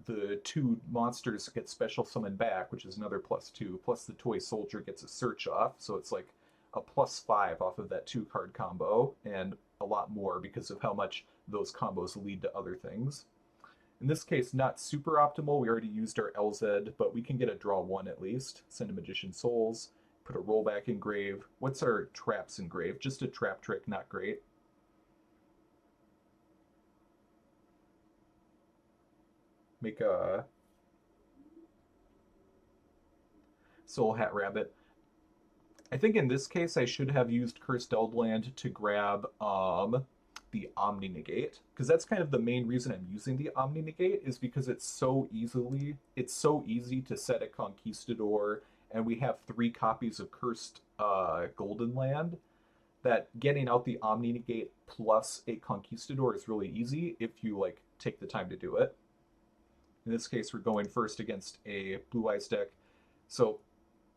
the 2 monsters get special summoned back, which is another +2. Plus the toy soldier gets a search off, so it's like a +5 off of that 2-card combo, and a lot more because of how much those combos lead to other things. In this case, not super optimal. We already used our Elzette, but we can get a draw 1 at least. Send a Magician Souls, put a rollback engrave. What's our traps engrave? Just a trap trick, not great. Make a Soul Hat Rabbit. I think in this case I should have used Cursed Eldland to grab the Omni Negate, because that's kind of the main reason I'm using the Omni Negate, is because it's so easy to set a Conquistador, and we have 3 copies of Cursed Golden Land, that getting out the Omni Negate plus a Conquistador is really easy if you like take the time to do it. In this case, we're going first against a Blue Eyes deck. So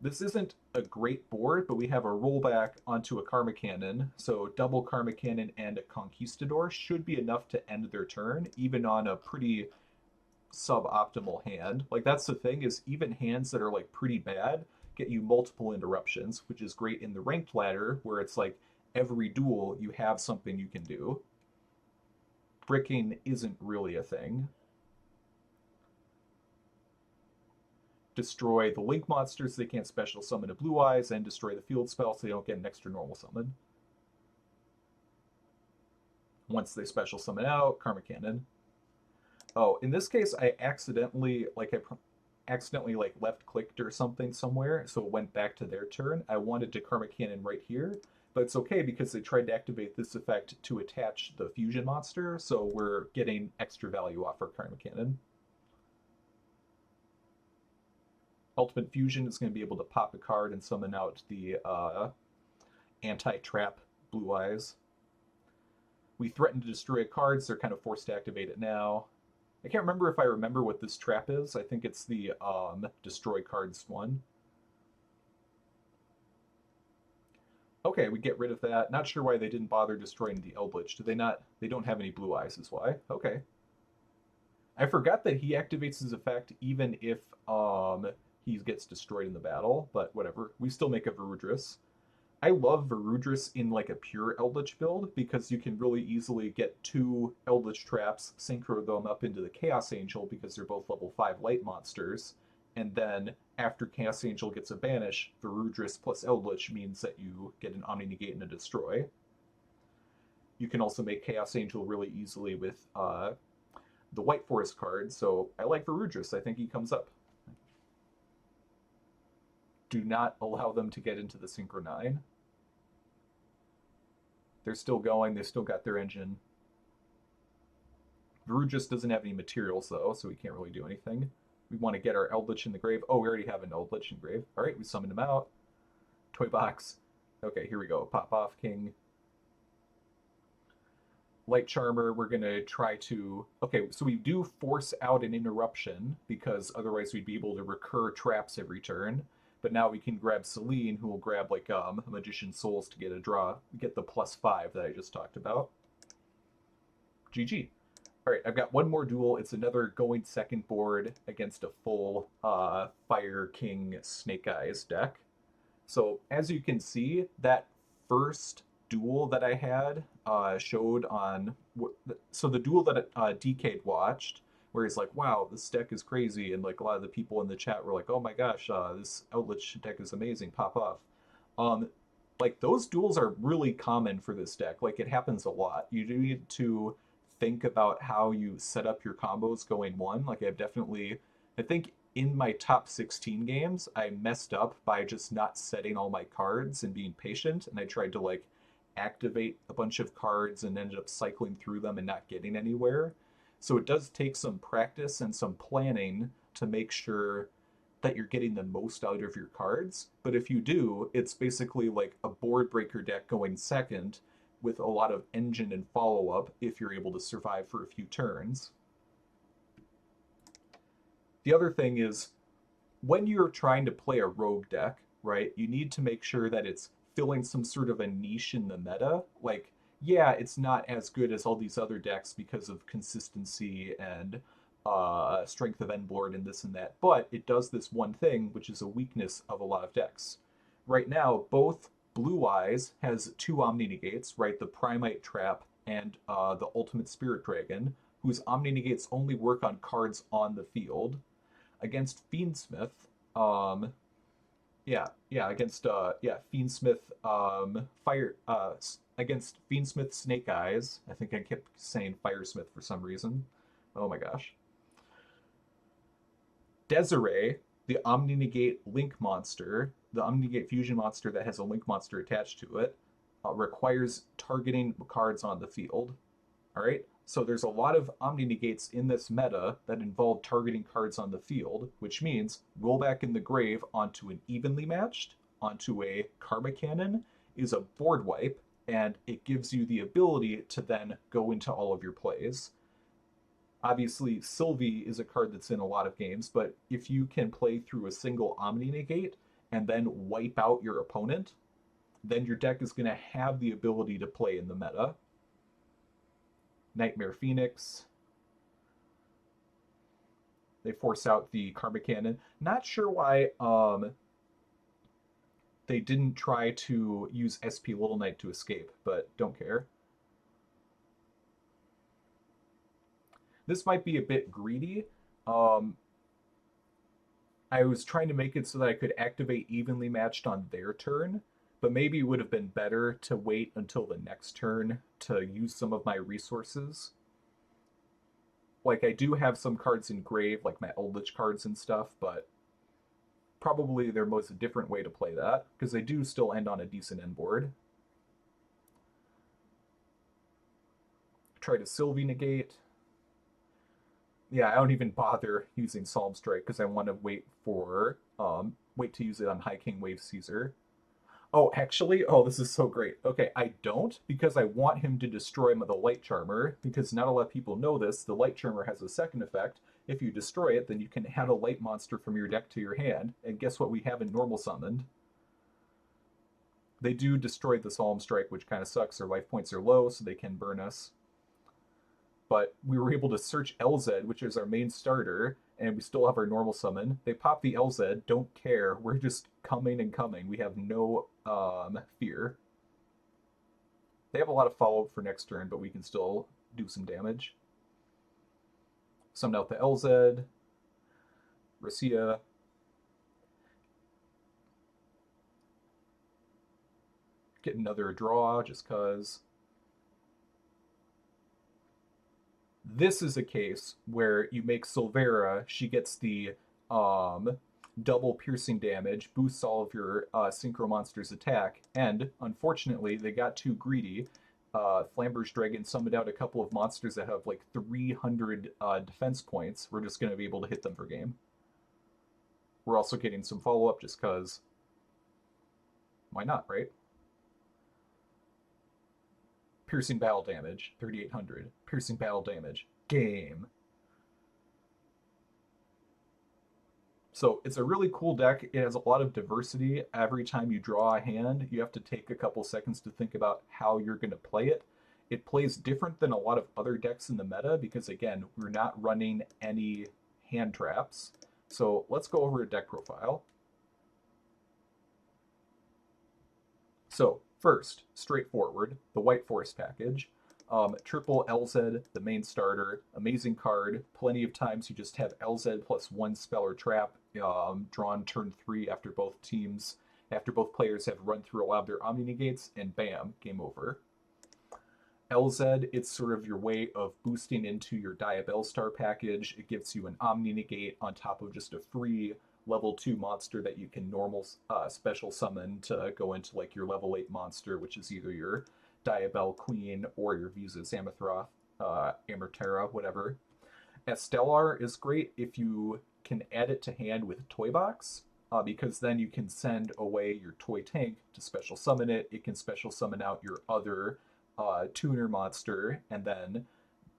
this isn't a great board, but we have a rollback onto a Karma Cannon. So double Karma Cannon and a Conquistador should be enough to end their turn, even on a pretty suboptimal hand. Like that's the thing, is even hands that are like pretty bad get you multiple interruptions, which is great in the ranked ladder, where it's like every duel you have something you can do. Bricking isn't really a thing. Destroy the Link monsters, they can't special summon a Blue Eyes, and destroy the field spell so they don't get an extra normal summon. Once they special summon out, Karma Cannon. Oh, in this case, I accidentally left clicked or something somewhere, so it went back to their turn. I wanted to Karma Cannon right here, but it's okay because they tried to activate this effect to attach the fusion monster, so we're getting extra value off our Karma Cannon. Ultimate Fusion is going to be able to pop a card and summon out the anti-trap Blue Eyes. We threaten to destroy a card, so they're kind of forced to activate it now. I can't remember if I remember what this trap is. I think it's the destroy cards one. Okay, we get rid of that. Not sure why they didn't bother destroying the Eldlich. Do they not? They don't have any Blue Eyes is why. Okay. I forgot that he activates his effect even if he gets destroyed in the battle, but whatever. We still make a Verudris. I love Verudris in like a pure Eldlich build because you can really easily get 2 Eldlich traps, synchro them up into the Chaos Angel because they're both level 5 light monsters, and then after Chaos Angel gets a banish, Verudris plus Eldlich means that you get an Omni Negate and a Destroy. You can also make Chaos Angel really easily with the White Forest card, so I like Verudris. I think he comes up. Do not allow them to get into the Synchro 9. They're still going. They still got their engine. Verudris doesn't have any materials, though, so we can't really do anything. We want to get our Eldlich in the grave. Oh, we already have an Eldlich in grave. All right, we summoned him out. Toy box. Okay, here we go. Pop off, King. Light Charmer, we're going to try to... Okay, so we do force out an interruption, because otherwise we'd be able to recur traps every turn. But now we can grab Celine, who will grab, like, Magician's Souls to get a draw, get the +5 that I just talked about. GG. Alright, I've got one more duel. It's another going second board against a full Fire King Snake Eyes deck. So, as you can see, that first duel that I had showed on... So the duel that Dkayed watched, where he's like, wow, this deck is crazy, and like a lot of the people in the chat were like, oh my gosh, this Eldlich deck is amazing, pop off. Like, those duels are really common for this deck. Like, it happens a lot. You do need to think about how you set up your combos going one. Like, I've definitely... I think in my top 16 games, I messed up by just not setting all my cards and being patient, and I tried to, like, activate a bunch of cards and ended up cycling through them and not getting anywhere. So it does take some practice and some planning to make sure that you're getting the most out of your cards. But if you do, it's basically like a board breaker deck going second with a lot of engine and follow-up if you're able to survive for a few turns. The other thing is, when you're trying to play a rogue deck, right, you need to make sure that it's filling some sort of a niche in the meta. Like, yeah, it's not as good as all these other decks because of consistency and strength of end board and this and that, but it does this one thing, which is a weakness of a lot of decks. Right now, both Blue Eyes has 2 Omni Negates, right? The Primite Trap and the Ultimate Spirit Dragon, whose Omni Negates only work on cards on the field. Against Fiendsmith, against Fiendsmith, against Fiendsmith Snake Eyes. I think I kept saying Firesmith for some reason. Oh my gosh. Desiree, the Omni Negate Link monster, the Omni Negate fusion monster that has a Link monster attached to it, requires targeting cards on the field. All right, so there's a lot of Omni Negates in this meta that involve targeting cards on the field, which means roll back in the grave onto an evenly matched, onto a Karma Cannon, is a board wipe, and it gives you the ability to then go into all of your plays. Obviously, Silvy is a card that's in a lot of games, but if you can play through a single Omni Negate and then wipe out your opponent, then your deck is going to have the ability to play in the meta. Nightmare Phoenix. They force out the Karma Cannon. Not sure why they didn't try to use SP Little Knight to escape, but don't care. This might be a bit greedy. I was trying to make it so that I could activate evenly matched on their turn, but maybe it would have been better to wait until the next turn to use some of my resources. Like, I do have some cards in grave, like my Eldlich cards and stuff, but probably there was a different way to play that, because they do still end on a decent end board. Try to Silvy negate. Yeah, I don't even bother using Psalm Strike because I want to wait to use it on High King Wave Caesar. Oh, actually, this is so great. Okay, I don't, because I want him to destroy the Light Charmer, because not a lot of people know this. The Light Charmer has a second effect. If you destroy it, then you can add a light monster from your deck to your hand, and guess what we have in normal summoned? They do destroy the Psalm Strike, which kind of sucks. Their life points are low, so they can burn us. But we were able to search Elzette, which is our main starter, and we still have our normal summon. They pop the Elzette, don't care. We're just coming and coming. We have no fear. They have a lot of follow-up for next turn, but we can still do some damage. Summon out the Elzette. Rucia. Get another draw, just cause. This is a case where you make Silvera, she gets the double piercing damage, boosts all of your Synchro Monster's attack, and unfortunately they got too greedy. Flamber's Dragon summoned out a couple of monsters that have like 300 defense points. We're just going to be able to hit them for game. We're also getting some follow-up just because why not, right? Piercing battle damage, 3,800. Piercing battle damage, game. So it's a really cool deck. It has a lot of diversity. Every time you draw a hand, you have to take a couple seconds to think about how you're going to play it. It plays different than a lot of other decks in the meta because, again, we're not running any hand traps. So let's go over a deck profile. So first, straightforward, the White Forest package. Triple Elzette, the main starter, amazing card. Plenty of times you just have Elzette plus one spell or trap drawn turn 3 after both players have run through a lot of their Omni Negates, and bam, game over. Elzette, it's sort of your way of boosting into your Diabellstar package. It gives you an Omni Negate on top of just a free level 2 monster that you can normal special summon to go into like your level 8 monster, which is either your Diabell Queen or your Visa's Amathroth, Amerterra, whatever. Astellar is great if you can add it to hand with Toy Box, because then you can send away your Toy Tank to special summon it. It can special summon out your other tuner monster, and then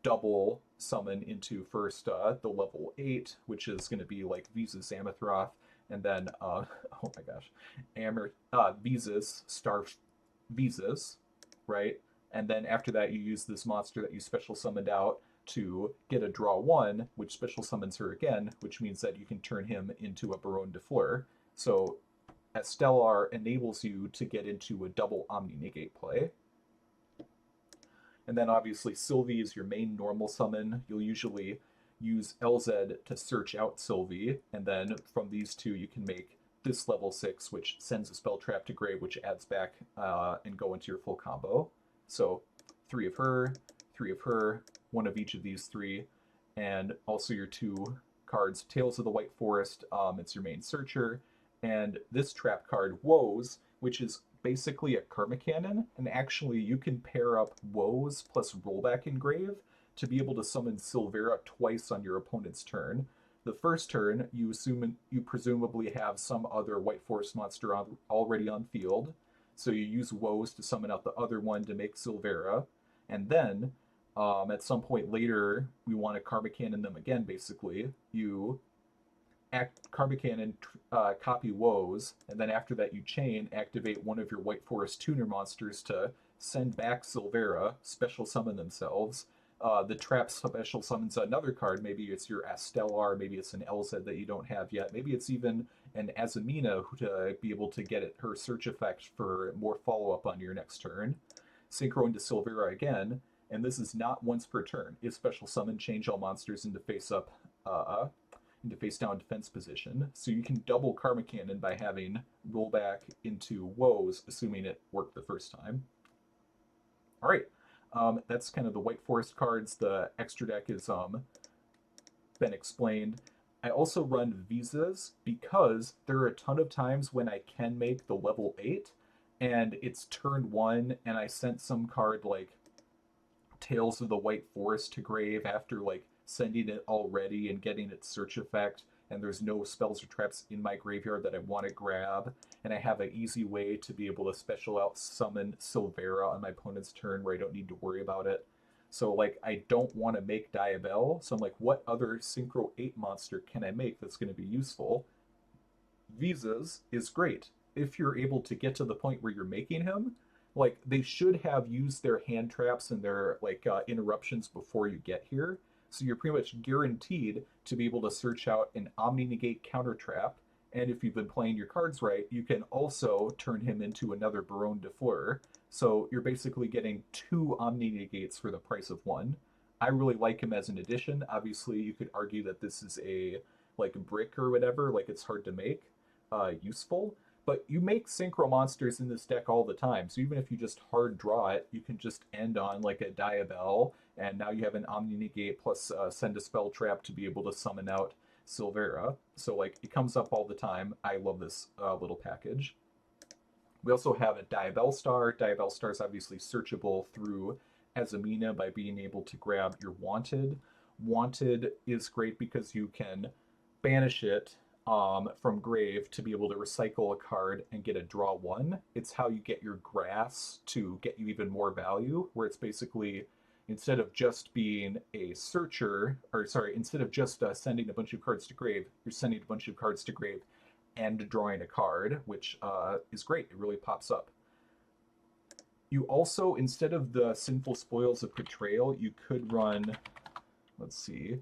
double summon into first the level 8, which is going to be like Visa's Amathroth, and then, oh my gosh, Visa's Star Visa's, right? And then after that, you use this monster that you special summoned out to get a draw 1, which special summons her again, which means that you can turn him into a Baronne de Fleur. So Astellar enables you to get into a double Omni Negate play. And then obviously Silvy is your main normal summon. You'll usually use Elzette to search out Silvy, and then from these two you can make this level 6, which sends a spell trap to grave, which adds back and go into your full combo. So 3 of her, 3 of her, 1 of each of these 3, and also your 2 cards, Tales of the White Forest, it's your main searcher, and this trap card, Woes, which is basically a Karma Cannon, and actually you can pair up Woes plus Rollback Engrave to be able to summon Silvera twice on your opponent's turn. The first turn, you presumably have some other White Forest monster already on field, so you use Woes to summon out the other one to make Silvera, and then at some point later, we want to Karma Cannon them again, basically. You Karma Cannon, copy Woes, and then after that you chain, activate one of your White Forest tuner monsters to send back Silvera, special summon themselves. The trap special summons another card. Maybe it's your Astellar, maybe it's an Elzette that you don't have yet. Maybe it's even an Azamina to be able to get her search effect for more follow-up on your next turn. Synchro into Silvera again, and this is not once per turn. If special summon, change all monsters into face down defense position. So you can double Karma Cannon by having rollback into Woes, assuming it worked the first time. All right. That's kind of the White Forest cards. The extra deck has been explained. I also run Visas because there are a ton of times when I can make the level 8 and it's turn 1 and I sent some card like Tales of the White Forest to grave after like sending it already and getting its search effect, and there's no spells or traps in my graveyard that I want to grab, and I have an easy way to be able to special out summon Silvera on my opponent's turn where I don't need to worry about it. So like I don't want to make Diabell, so I'm like, what other Synchro 8 monster can I make that's going to be useful? Visas is great. If you're able to get to the point where you're making him, like they should have used their hand traps and their like interruptions before you get here. So you're pretty much guaranteed to be able to search out an Omni Negate counter trap, and if you've been playing your cards right, you can also turn him into another Baronne de Fleur. So you're basically getting 2 Omni Negates for the price of 1. I really like him as an addition. Obviously, you could argue that this is a like brick or whatever, like it's hard to make useful. But you make synchro monsters in this deck all the time, so even if you just hard draw it, you can just end on like a Diabell, and now you have an Omni Negate plus send a spell trap to be able to summon out Silvera. So like it comes up all the time. I love this little package. We also have a Diabellstar. Diabellstar is obviously searchable through Azamina by being able to grab your Wanted. Wanted is great because you can banish it from grave to be able to recycle a card and get a draw one. It's how you get your grass to get you even more value, where it's basically instead of just being a searcher, or sorry, instead of just sending a bunch of cards to grave, you're sending a bunch of cards to grave and drawing a card, which is great. It really pops up. You also, instead of the Sinful Spoils of Betrayal, you could run, let's see,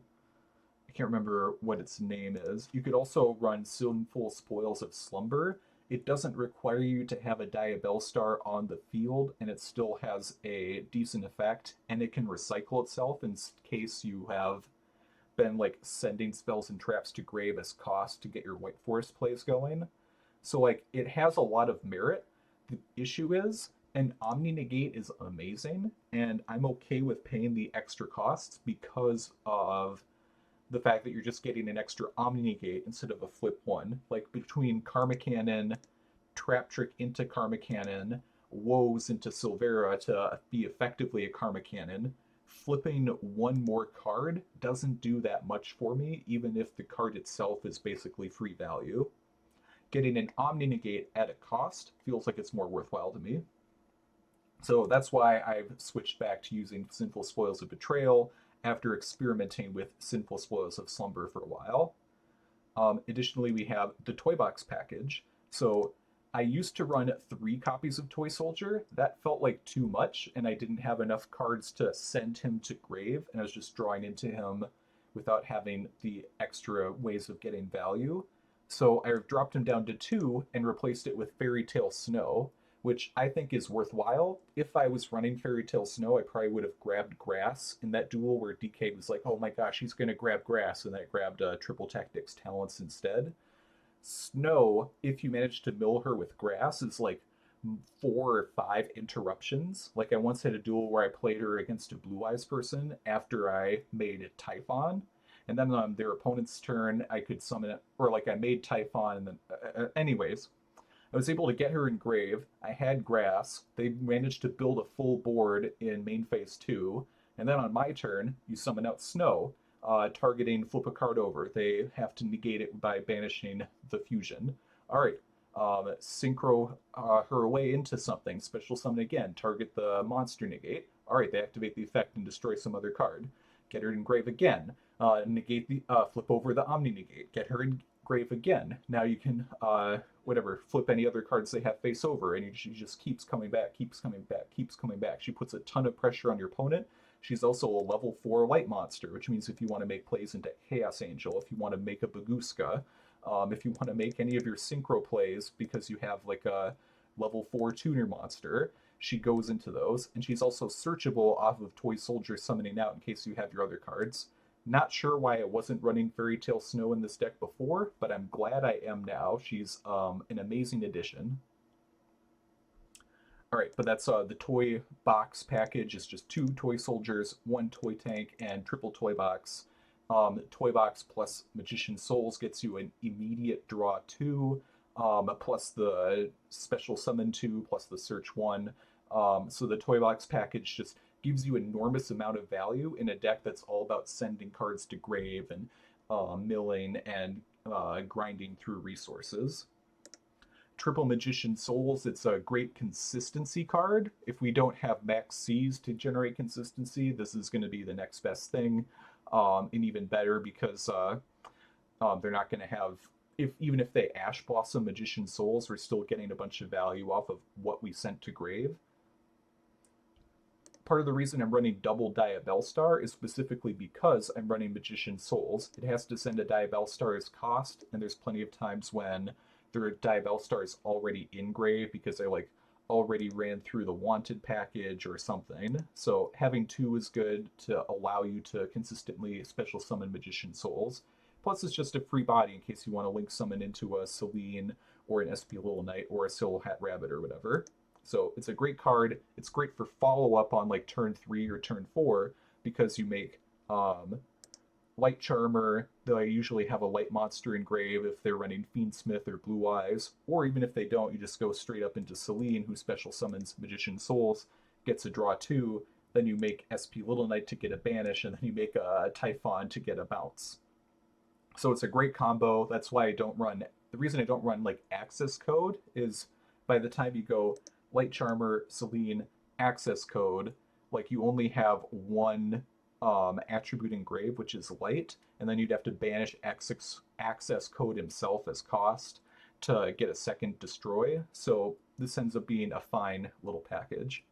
I can't remember what its name is. You could also run Sinful Spoils of Slumber. It doesn't require you to have a Diabellstar on the field, and it still has a decent effect, and it can recycle itself in case you have been like sending spells and traps to grave as cost to get your White Forest plays going. So like it has a lot of merit. The issue is an Omni Negate is amazing, and I'm okay with paying the extra costs because of the fact that you're just getting an extra Omni Negate instead of a flip one. Like between Karma Cannon, Trap Trick into Karma Cannon, Woes into Silvera to be effectively a Karma Cannon, flipping one more card doesn't do that much for me, even if the card itself is basically free value. Getting an Omni Negate at a cost feels like it's more worthwhile to me. So that's why I've switched back to using Sinful Spoils of Betrayal after experimenting with Sinful Spoils of Slumber for a while. Additionally, we have the Toy Box package. So I used to run 3 copies of Toy Soldier. That felt like too much, and I didn't have enough cards to send him to grave, and I was just drawing into him without having the extra ways of getting value. So I dropped him down to 2 and replaced it with Fairy Tale Snow, which I think is worthwhile. If I was running Fairy Tale Snow, I probably would have grabbed grass in that duel where Dkayed was like, oh my gosh, he's going to grab grass, and I grabbed Triple Tactics Talents instead. Snow, if you manage to mill her with grass, is like 4 or 5 interruptions. Like I once had a duel where I played her against a Blue Eyes person after I made Typhon, and then on their opponent's turn, I could summon it, or like I made Typhon, and then, anyways, I was able to get her in grave. I had grass. They managed to build a full board in main phase 2. And then on my turn, you summon out Snow, targeting flip a card over. They have to negate it by banishing the fusion. All right. Synchro her away into something. Special summon again. Target the monster negate. All right. They activate the effect and destroy some other card. Get her in grave again. Negate the flip over the Omni negate. Get her in grave again. Now you can whatever, flip any other cards they have face over, and she just keeps coming back, keeps coming back, keeps coming back. She puts a ton of pressure on your opponent. She's also a level 4 white monster, which means if you want to make plays into Chaos Angel, if you want to make a Baguska, if you want to make any of your synchro plays because you have like a level 4 tuner monster, she goes into those, and she's also searchable off of Toy Soldier summoning out in case you have your other cards. Not sure why I wasn't running Fairy Tale Snow in this deck before, but I'm glad I am now. She's an amazing addition. All right, but that's the toy box package. It's just 2 toy soldiers, 1 toy tank, and triple toy box. Toy box plus Magician Souls gets you an immediate draw 2, plus the special summon 2, plus the search 1. So the toy box package just gives you enormous amount of value in a deck that's all about sending cards to grave and milling and grinding through resources. Triple Magician Souls, it's a great consistency card. If we don't have max Cs to generate consistency, this is going to be the next best thing, and even better because they're not going to have, even if they Ash Blossom Magician Souls, we're still getting a bunch of value off of what we sent to grave. Part of the reason I'm running double Diabellstar is specifically because I'm running Magician Souls. It has to send a Diabellstar as cost, and there's plenty of times when their Diabellstar is already in grave because I like already ran through the wanted package or something. So having 2 is good to allow you to consistently special summon Magician Souls. Plus it's just a free body in case you want to link summon into a Celine or an SP Little Knight or a Soul Hat Rabbit or whatever. So it's a great card. It's great for follow-up on like turn 3 or turn 4 because you make Light Charmer. They usually have a light monster in grave if they're running Fiendsmith or Blue Eyes, or even if they don't, you just go straight up into Celine, who special summons Magician Souls, gets a draw 2, then you make SP Little Knight to get a banish, and then you make a Typhon to get a bounce. So it's a great combo. That's why I don't run. The reason I don't run like access code is by the time you go light charmer, Celine, access code, like you only have one attribute engrave, which is light, and then you'd have to banish access code himself as cost to get a second destroy. So this ends up being a fine little package.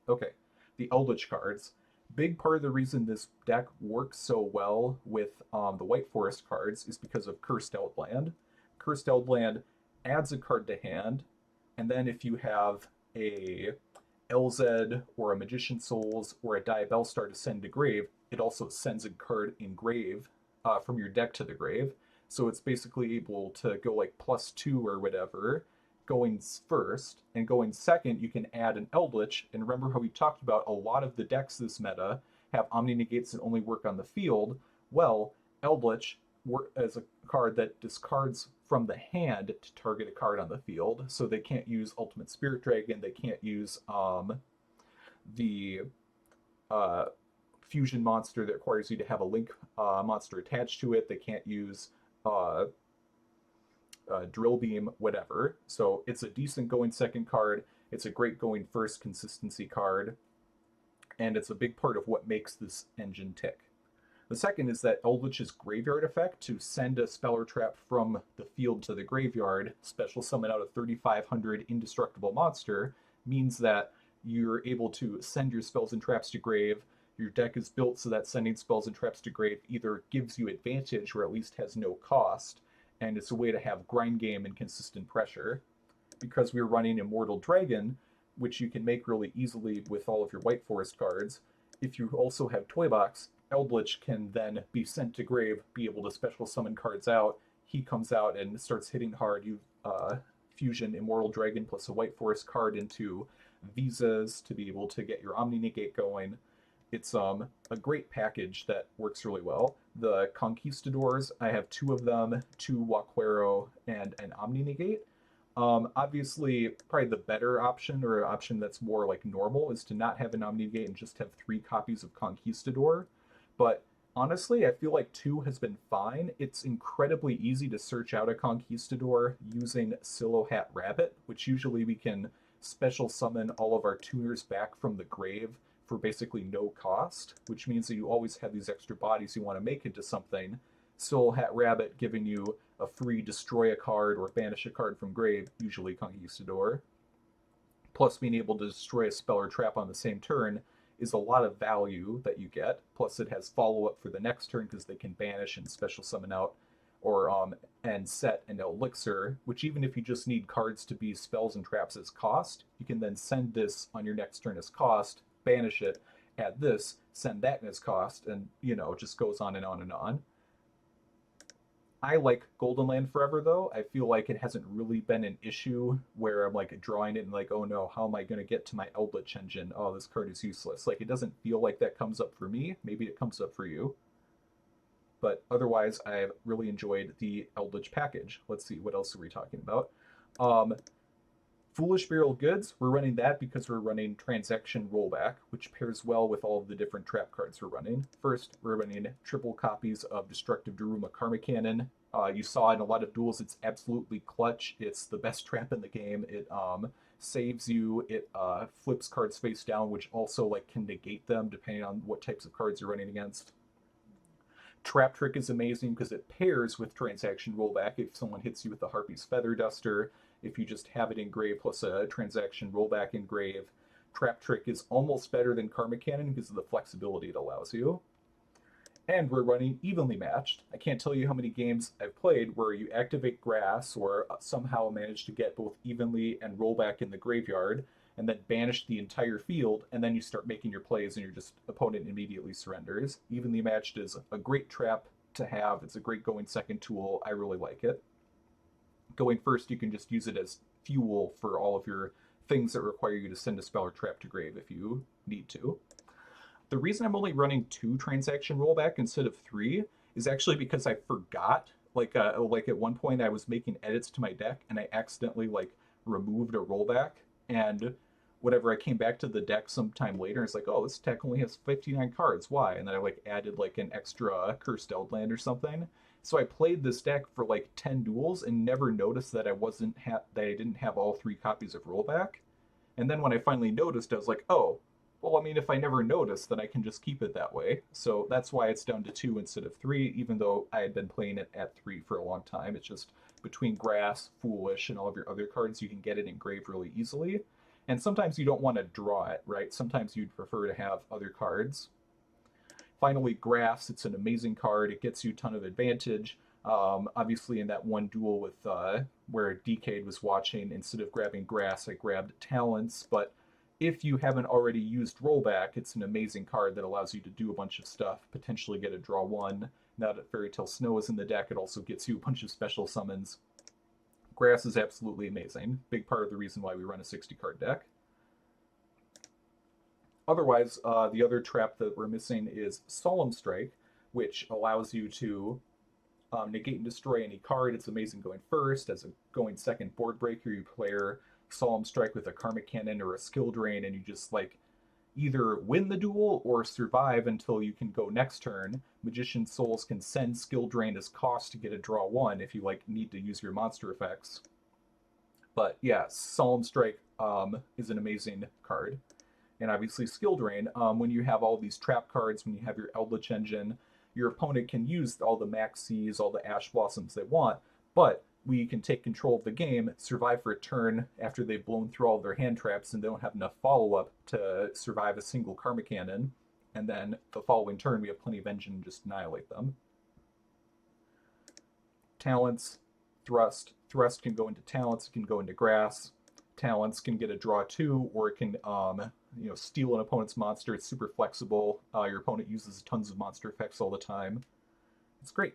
Okay, the Eldlich cards. Big part of the reason this deck works so well with the White Forest cards is because of Cursed Eldland. Cursed Eldland adds a card to hand, and then if you have a Elzette or a Magician Souls or a Diabellstar to send to grave, it also sends a card in grave from your deck to the grave. So it's basically able to go like +2 or whatever going first, and going second, you can add an Eldlich. And remember how we talked about a lot of the decks this meta have Omni Negates that only work on the field? Well, Eldlich work as a card that discards from the hand to target a card on the field. So they can't use Ultimate Spirit Dragon, they can't use the uh, fusion monster that requires you to have a link monster attached to it. They can't use drill beam, whatever. So it's a decent going second card. It's a great going first consistency card. And it's a big part of what makes this engine tick. The second is that Eldlich's graveyard effect to send a spell or trap from the field to the graveyard, special summon out a 3500 indestructible monster, means that you're able to send your spells and traps to grave. Your deck is built so that sending spells and traps to grave either gives you advantage or at least has no cost, and it's a way to have grind game and consistent pressure. Because we're running Immortal Dragon, which you can make really easily with all of your White Forest cards, if you also have Toybox, Eldlich can then be sent to grave, be able to special summon cards out. He comes out and starts hitting hard. You fusion Immortal Dragon plus a White Forest card into Visas to be able to get your Omni Negate going. It's a great package that works really well. The Conquistadors, I have two of them, two Waquero and an Omni Negate. Obviously, probably the better option, or an option that's more like normal, is to not have an Omni Negate and just have 3 copies of Conquistador. But honestly, I feel like 2 has been fine. It's incredibly easy to search out a Conquistador using Silhouette Rabbit, which usually we can special summon all of our tuners back from the grave for basically no cost, which means that you always have these extra bodies you want to make into something. Silhouette Rabbit giving you a free destroy a card or banish a card from grave, usually Conquistador, plus being able to destroy a spell or trap on the same turn, is a lot of value that you get. Plus it has follow-up for the next turn because they can banish and special summon out or and set an elixir, which even if you just need cards to be spells and traps as cost, you can then send this on your next turn as cost, banish it, add this, send that as cost, and it just goes on and on and on. I like Golden Land Forever though. I feel like it hasn't really been an issue where I'm like drawing it and like, oh no, how am I going to get to my Eldlich engine? Oh, this card is useless. Like it doesn't feel like that comes up for me. Maybe it comes up for you. But otherwise, I've really enjoyed the Eldlich package. Let's see, what else are we talking about? Foolish Burial Goods, we're running that because we're running Transaction Rollback, which pairs well with all of the different trap cards we're running. First, we're running triple copies of Destructive Daruma Karma Cannon. You saw in a lot of duels, it's absolutely clutch. It's the best trap in the game. It saves you. It flips cards face down, which also like can negate them depending on what types of cards you're running against. Trap Trick is amazing because it pairs with Transaction Rollback if someone hits you with the Harpy's Feather Duster. If you just have it in grave plus a Transaction Rollback in grave. Trap Trick is almost better than Karma Cannon because of the flexibility it allows you. And we're running Evenly Matched. I can't tell you how many games I've played where you activate Grass or somehow manage to get both Evenly and Rollback in the graveyard, and then banish the entire field, and then you start making your plays and your just opponent immediately surrenders. Evenly Matched is a great trap to have. It's a great going second tool. I really like it. Going first, you can just use it as fuel for all of your things that require you to send a spell or trap to grave if you need to. The reason I'm only running 2 Transaction Rollback instead of 3 is actually because I forgot. Like at one point I was making edits to my deck and I accidentally like removed a rollback, and whatever, I came back to the deck sometime later and it's like, oh, this deck only has 59 cards. Why? And then I like added like an extra Cursed Eldland or something. So I played this deck for like 10 duels and never noticed that that I didn't have all 3 copies of rollback. And then when I finally noticed, I was like, oh, well, I mean, if I never noticed, then I can just keep it that way. So that's why it's down to 2 instead of 3, even though I had been playing it at 3 for a long time. It's just between Grass, Foolish, and all of your other cards, you can get it engraved really easily. And sometimes you don't want to draw it, right? Sometimes you'd prefer to have other cards. Finally, Grass, it's an amazing card. It gets you a ton of advantage. Obviously, in that one duel with where Dkayed was watching, instead of grabbing Grass, I grabbed Talents. But if you haven't already used Rollback, it's an amazing card that allows you to do a bunch of stuff, potentially get a draw 1. Now that Fairy Tale Snow is in the deck, it also gets you a bunch of special summons. Grass is absolutely amazing. Big part of the reason why we run a 60-card deck. Otherwise, the other trap that we're missing is Solemn Strike, which allows you to negate and destroy any card. It's amazing going first. As a going second board breaker, you player Solemn Strike with a Karmic Cannon or a Skill Drain, and you just like either win the duel or survive until you can go next turn. Magician Souls can send Skill Drain as cost to get a draw 1 if you like need to use your monster effects. But yeah, Solemn Strike is an amazing card. And obviously Skill Drain, when you have all these trap cards, when you have your Eldlich engine, your opponent can use all the Maxies, all the Ash Blossoms they want, but we can take control of the game, survive for a turn after they've blown through all of their hand traps and they don't have enough follow-up to survive a single Karmic Cannon, and then the following turn we have plenty of engine to just annihilate them. Talents, Thrust. Thrust can go into Talents, it can go into Grass. Talents can get a draw 2, or it can steal an opponent's monster. It's super flexible. Your opponent uses tons of monster effects all the time. It's great.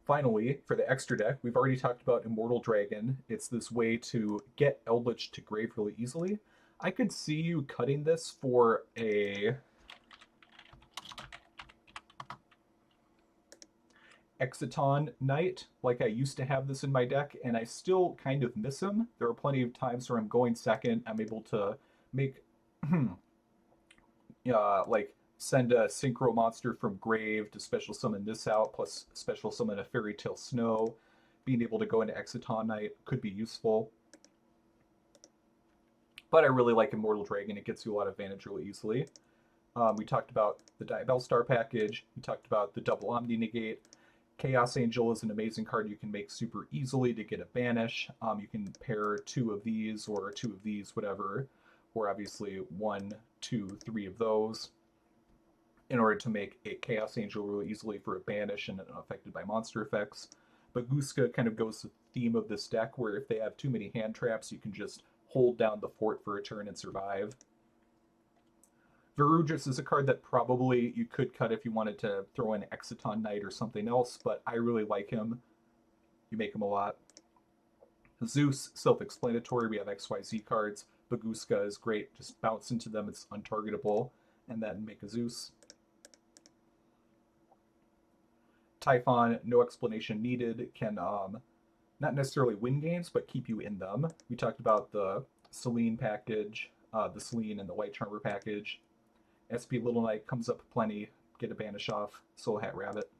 Finally, for the extra deck, we've already talked about Immortal Dragon. It's this way to get Eldlich to grave really easily. I could see you cutting this for a Exciton Knight, like I used to have this in my deck, and I still kind of miss him. There are plenty of times where I'm going second, I'm able to make, like, send a Synchro monster from grave to special summon this out, plus special summon a Fairy Tale Snow. Being able to go into Exciton Knight could be useful. But I really like Immortal Dragon. It gets you a lot of advantage really easily. We talked about the Diabellstar package. We talked about the double Omni Negate. Chaos Angel is an amazing card you can make super easily to get a banish. You can pair 2 of these or 2 of these, whatever, or obviously 1, 2, 3 of those in order to make a Chaos Angel really easily for a banish and unaffected by monster effects. Baguska kind of goes with the theme of this deck, where if they have too many hand traps, you can just hold down the fort for a turn and survive. Verudris is a card that probably you could cut if you wanted to throw in Exciton Knight or something else, but I really like him. You make him a lot. Zeus, self-explanatory. We have XYZ cards. Baguska is great. Just bounce into them. It's untargetable. And then make a Zeus. Typhon, no explanation needed. Can not necessarily win games, but keep you in them. We talked about the Selene package, the Selene and the White Charmer package. SP Little Knight comes up plenty. Get a banish off. Soul Hat Rabbit.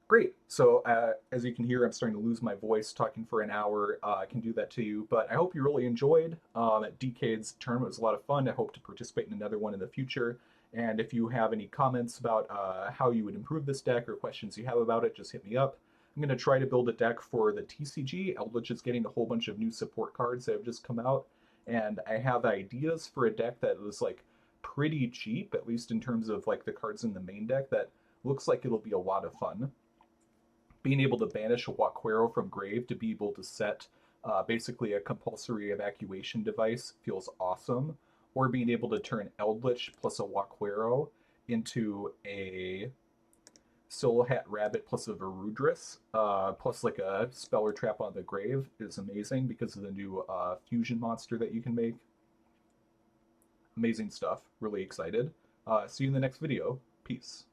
Great. So as you can hear, I'm starting to lose my voice talking for an hour. I can do that to you, but I hope you really enjoyed. Dkayed's tournament was a lot of fun. I hope to participate in another one in the future. And if you have any comments about how you would improve this deck or questions you have about it, just hit me up. I'm going to try to build a deck for the TCG. Eldlich is getting a whole bunch of new support cards that have just come out. And I have ideas for a deck that was like pretty cheap, at least in terms of like the cards in the main deck, that looks like it'll be a lot of fun. Being able to banish a Waquero from grave to be able to set basically a compulsory evacuation device feels awesome. Or being able to turn Eldlich plus a Waquero into a Soul Hat Rabbit plus a Verudris, plus like a spell or trap on the grave is amazing because of the new fusion monster that you can make. Amazing stuff. Really excited. See you in the next video. Peace.